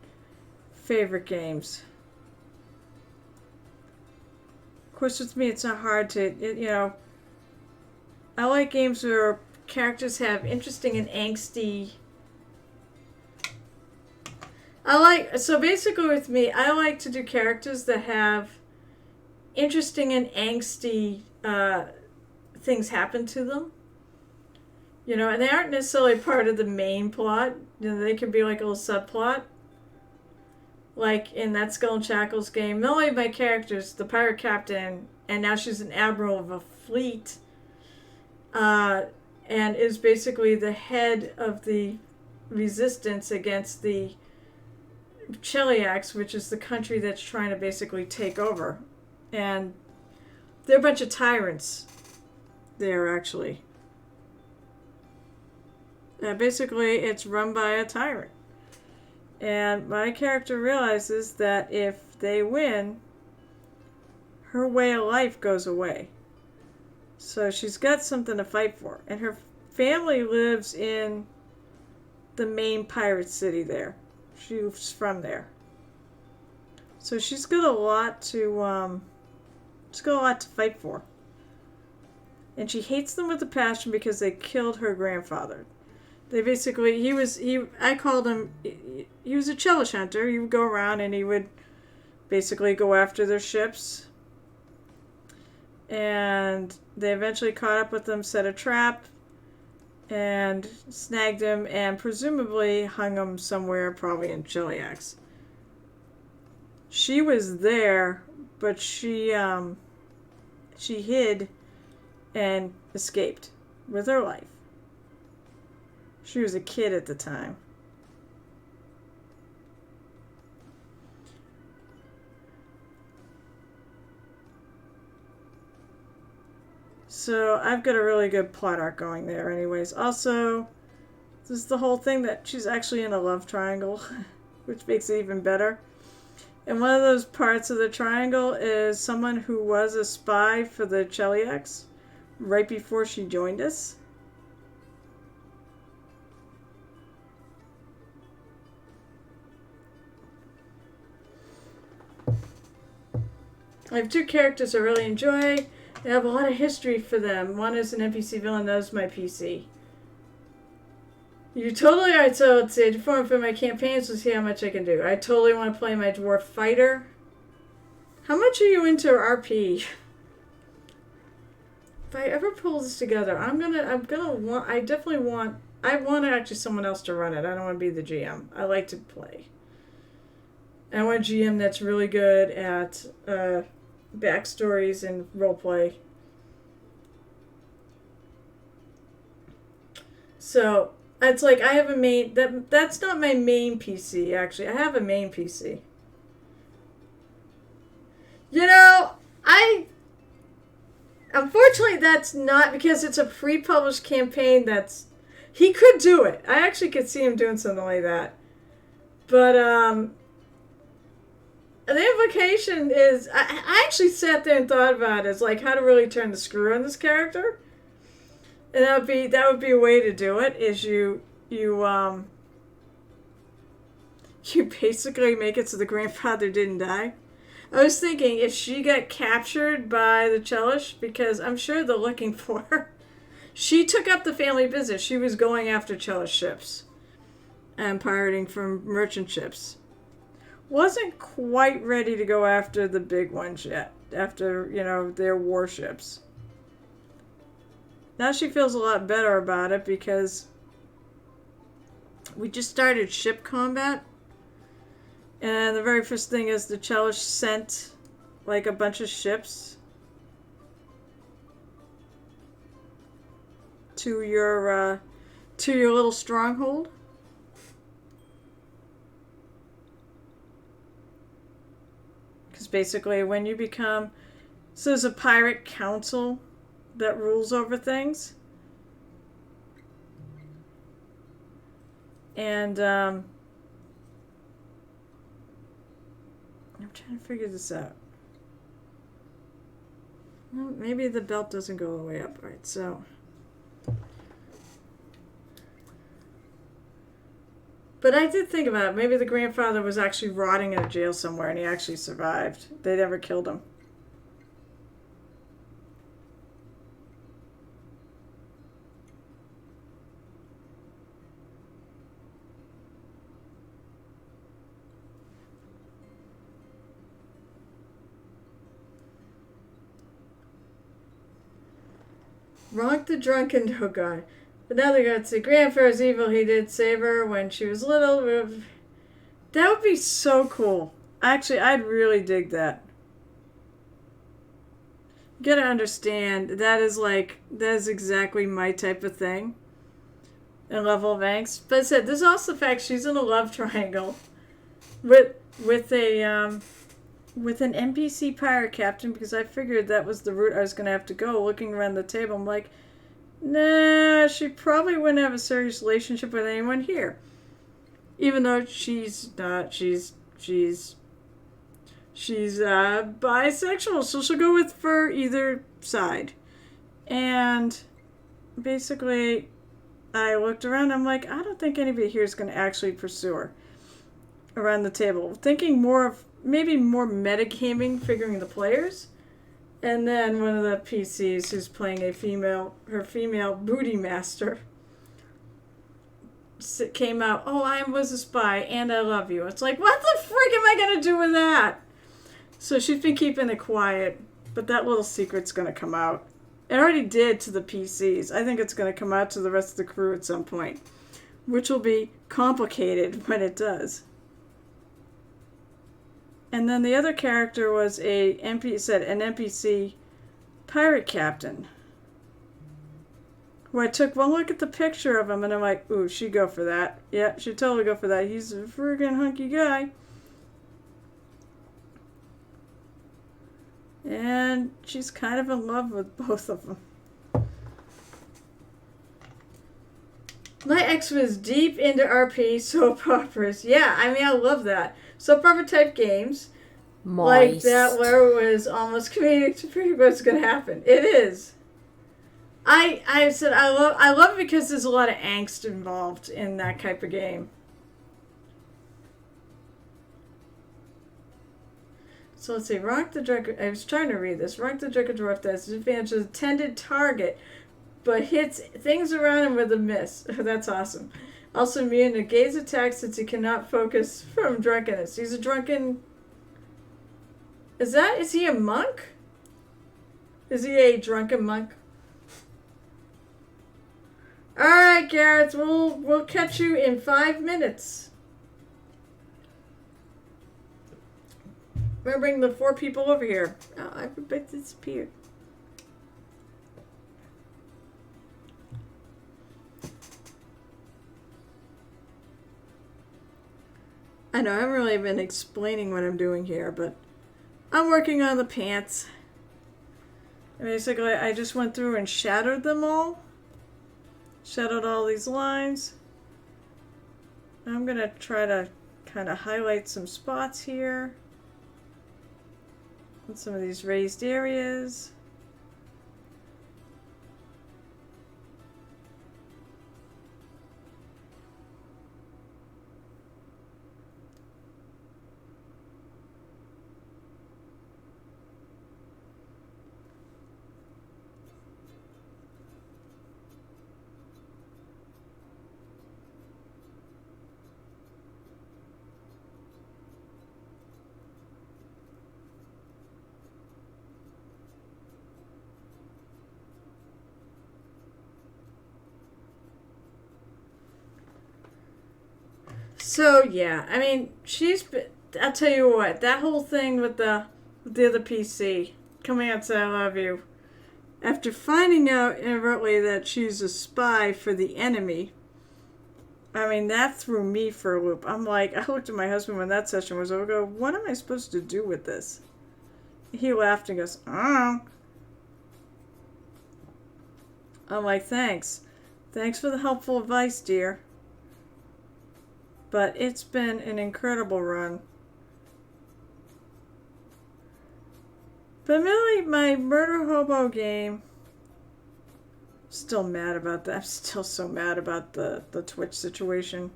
favorite games. Of course, with me, it's not hard to, I like games where characters have interesting and angsty. So basically with me, I like to do characters that have interesting and angsty things happen to them. And they aren't necessarily part of the main plot. They can be like a little subplot. Like in that Skull and Shackles game, not only my characters, the pirate captain, and now she's an admiral of a fleet, and is basically the head of the resistance against the Cheliacs, which is the country that's trying to basically take over. And they're a bunch of tyrants there, actually. Basically, it's run by a tyrant. And my character realizes that if they win, her way of life goes away. So she's got something to fight for. And her family lives in the main pirate city there. She's from there. So she's got a lot to fight for. And she hates them with a passion because they killed her grandfather. They basically, I called him, he was a Chelish hunter. He would go around and he would basically go after their ships. And they eventually caught up with them, set a trap, and snagged him, and presumably hung him somewhere, probably in Cheliax. She was there, but she hid and escaped with her life. She was a kid at the time. So I've got a really good plot arc going there anyways. Also, this is the whole thing that she's actually in a love triangle, which makes it even better. And one of those parts of the triangle is someone who was a spy for the Cheliax right before she joined us. I have two characters I really enjoy. I have a lot of history for them. One is an NPC villain, that is my PC. You totally are. So let's see. To form for my campaigns, we'll see how much I can do. I totally want to play my dwarf fighter. How much are you into RP? If I ever pull this together, I want actually someone else to run it. I don't want to be the GM. I like to play. I want a GM that's really good at backstories and roleplay. So it's like I have a main that's not my main PC actually. I have a main PC. You know, unfortunately that's not because it's a pre-published campaign. He could do it. I actually could see him doing something like that. But the implication is, I actually sat there and thought about it as like how to really turn the screw on this character, and that would be a way to do it. Is you basically make it so the grandfather didn't die. I was thinking if she got captured by the Chelish, because I'm sure they're looking for her. She took up the family business. She was going after Chelish ships and pirating from merchant ships. Wasn't quite ready to go after the big ones yet, after, their warships. Now she feels a lot better about it because we just started ship combat. And the very first thing is the Chelish sent like a bunch of ships to your little stronghold. Because basically when you become... So there's a pirate council that rules over things. And I'm trying to figure this out. Well, maybe the belt doesn't go all the way up. All right, so... But I did think about it. Maybe the grandfather was actually rotting in a jail somewhere and he actually survived. They never killed him. Ronk the drunken guy. But now they got to say, grandfather's evil. He did save her when she was little. That would be so cool. Actually, I'd really dig that. You gotta understand, that is exactly my type of thing. And level of angst. But I said, there's also the fact she's in a love triangle with an NPC pirate captain, because I figured that was the route I was gonna have to go. Looking around the table, I'm like, nah, she probably wouldn't have a serious relationship with anyone here. Even though she's not, she's bisexual, so she'll go for either side. And basically, I looked around, I'm like, I don't think anybody here is going to actually pursue her around the table. Thinking maybe more metagaming, figuring the players. And then one of the PCs who's playing her female booty master. came out, oh, I was a spy and I love you. It's like, what the frick am I going to do with that? So she's been keeping it quiet, but that little secret's going to come out. It already did to the PCs. I think it's going to come out to the rest of the crew at some point, which will be complicated when it does. And then the other character was an NPC pirate captain, who I took one look at the picture of him and I'm like, ooh, she'd go for that. Yeah, she'd totally go for that. He's a friggin' hunky guy. And she's kind of in love with both of them. My ex was deep into RP soap operas. Yeah, I mean, I love that. Soap opera type games. Moist. Like that where it was almost comedic to pretty what's going to happen. It is. I said I love it because there's a lot of angst involved in that type of game. So let's see. Rock the Drunk. I was trying to read this. Rock the Drunk Dwarf has disadvantage of intended target, but hits things around him with a miss. That's awesome. Also immune to gaze attacks since he cannot focus from drunkenness. He's a drunken. Is he a monk? Is he a drunken monk? All right, Garrett. We'll catch you in 5 minutes. We're gonna bring the 4 people over here. Oh, everybody disappeared. I know I haven't really been explaining what I'm doing here, but I'm working on the pants. And basically, I just went through and shadowed them all. Shadowed all these lines. I'm going to try to kind of highlight some spots here. And some of these raised areas. So yeah, I mean, I'll tell you what, that whole thing with the other PC coming out saying I love you, after finding out inadvertently that she's a spy for the enemy, I mean, that threw me for a loop. I'm like, I looked at my husband when that session was over, I go, what am I supposed to do with this? He laughed and goes, oh. I'm like, thanks. Thanks for the helpful advice, dear. But it's been an incredible run. But really, my Murder Hobo game, still mad about that. I'm still so mad about the Twitch situation.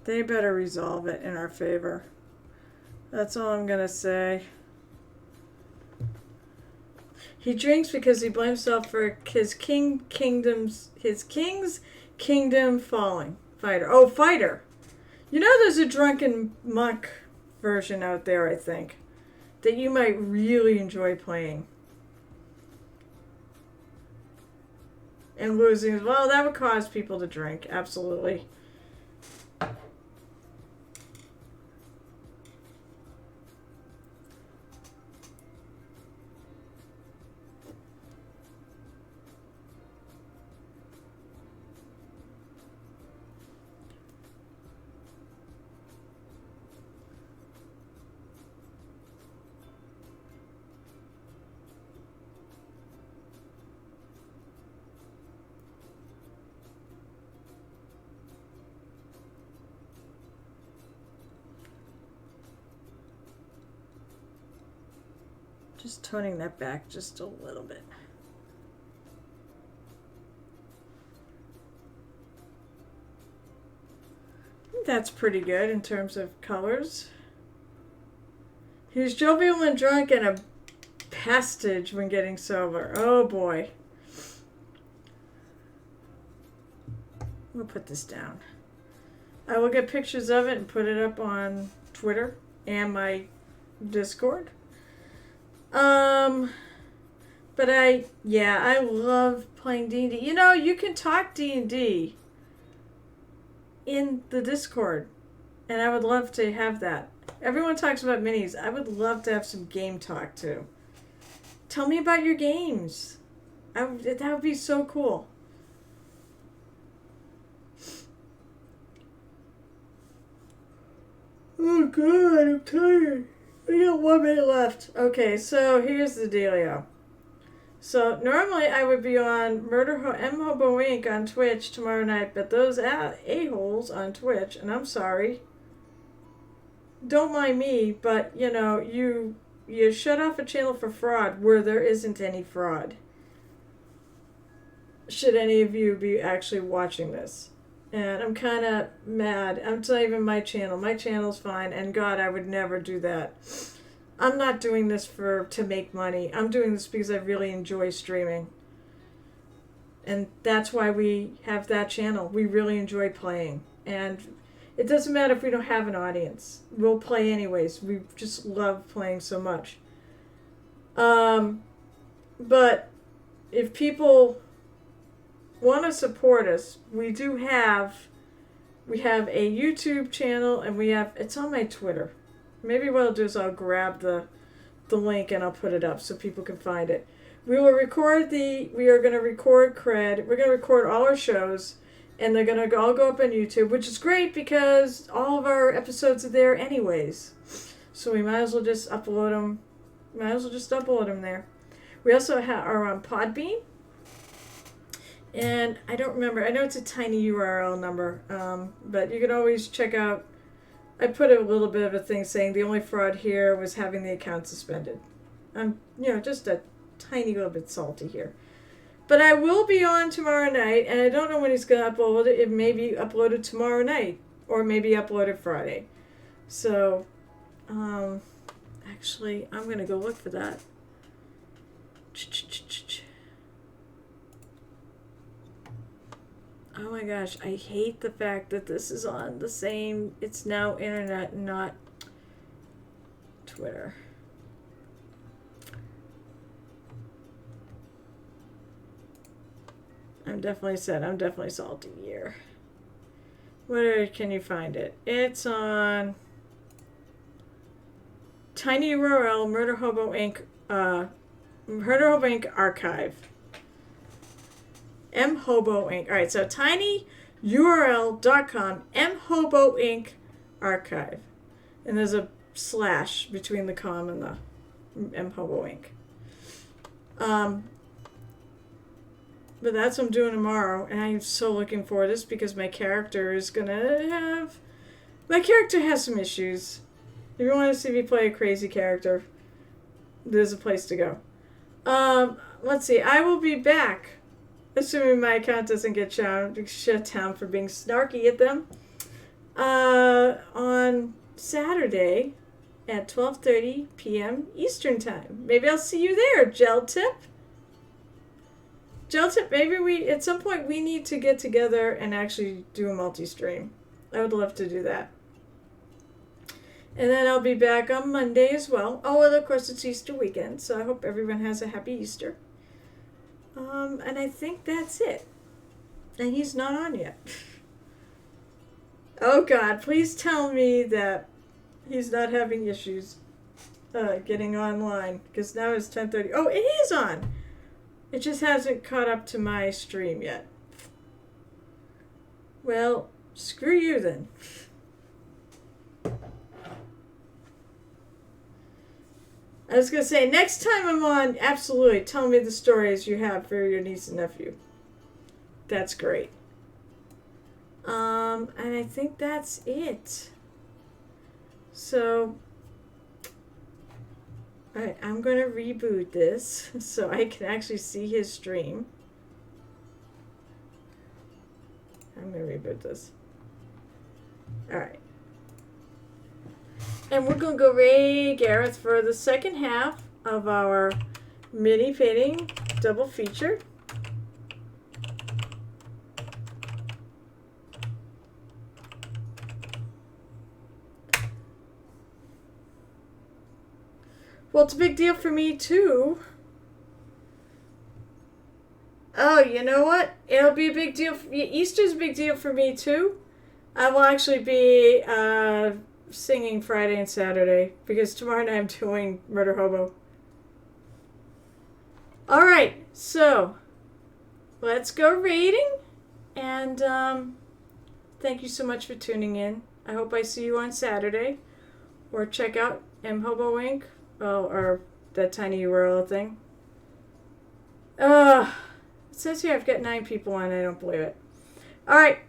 They better resolve it in our favor. That's all I'm gonna say. He drinks because he blames himself for his king's kingdom falling. Fighter. Oh, fighter. You know there's a drunken monk version out there, I think, that you might really enjoy playing. And losing, well, that would cause people to drink, absolutely. Just toning that back just a little bit. I think that's pretty good in terms of colors. He's jovial when drunk and a pastage when getting sober. Oh boy. We'll put this down. I will get pictures of it and put it up on Twitter and my Discord. But I love playing D&D. You know, you can talk D&D in the Discord, and I would love to have that. Everyone talks about minis. I would love to have some game talk too. Tell me about your games. That would be so cool. Oh God, I'm tired. We got 1 minute left. Okay, so here's the dealio. So normally I would be on M Hobo Inc. on Twitch tomorrow night, but those a-holes on Twitch, and I'm sorry, don't mind me, but you know, you shut off a channel for fraud where there isn't any fraud. Should any of you be actually watching this? And I'm kind of mad. It's not even my channel. My channel's fine, and God, I would never do that. I'm not doing this to make money. I'm doing this because I really enjoy streaming. And that's why we have that channel. We really enjoy playing. And it doesn't matter if we don't have an audience. We'll play anyways. We just love playing so much. But if people want to support us, we have a YouTube channel, and it's on my Twitter. Maybe what I'll do is I'll grab the link and I'll put it up so people can find it. We are going to record Cred. We're going to record all our shows, and they're going to all go up on YouTube, which is great because all of our episodes are there anyways. So we might as well just upload them. There. We also are on Podbean. And I don't remember. I know it's a tiny URL number, but you can always check out. I put a little bit of a thing saying the only fraud here was having the account suspended. I'm, just a tiny little bit salty here. But I will be on tomorrow night, and I don't know when he's going to upload it. It may be uploaded tomorrow night, or maybe uploaded Friday. So, actually, I'm going to go look for that. Oh my gosh, I hate the fact that this is on the same, it's now internet, not Twitter. I'm definitely salty here. Where can you find it? It's on tiny URL, Murder Hobo Inc. Archive. mhobo inc. Alright, so tinyurl.com, mhobo inc. archive. And there's a slash between the com and the mhobo inc. But that's what I'm doing tomorrow, and I'm so looking forward to this because my character has some issues. If you want to see me play a crazy character, there's a place to go. Let's see, I will be back, assuming my account doesn't get shut down for being snarky at them, on Saturday at 12:30 p.m. Eastern Time. Maybe I'll see you there, Gel Tip, maybe at some point we need to get together and actually do a multi-stream. I would love to do that. And then I'll be back on Monday as well. Oh, and of course it's Easter weekend, so I hope everyone has a happy Easter. And I think that's it. And he's not on yet. Oh God, please tell me that he's not having issues getting online, because now it's 10:30. Oh, it is on. It just hasn't caught up to my stream yet. Well, screw you then. I was going to say, next time I'm on, absolutely, tell me the stories you have for your niece and nephew. That's great. And I think that's it. So, alright, I'm going to reboot this so I can actually see his stream. I'm going to reboot this. Alright. And we're going to go Ray Gareth for the second half of our mini painting double feature. Well, it's a big deal for me, too. Oh, you know what? It'll be a big deal. Easter's a big deal for me, too. I will actually be singing Friday and Saturday because tomorrow night I'm doing Murder Hobo. All right, so let's go reading. And thank you so much for tuning in. I hope I see you on Saturday. Or check out mhobo inc. Or that tiny URL thing. It says here I've got 9 people on. I don't believe it. All right.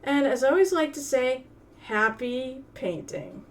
And as I always like to say, happy painting.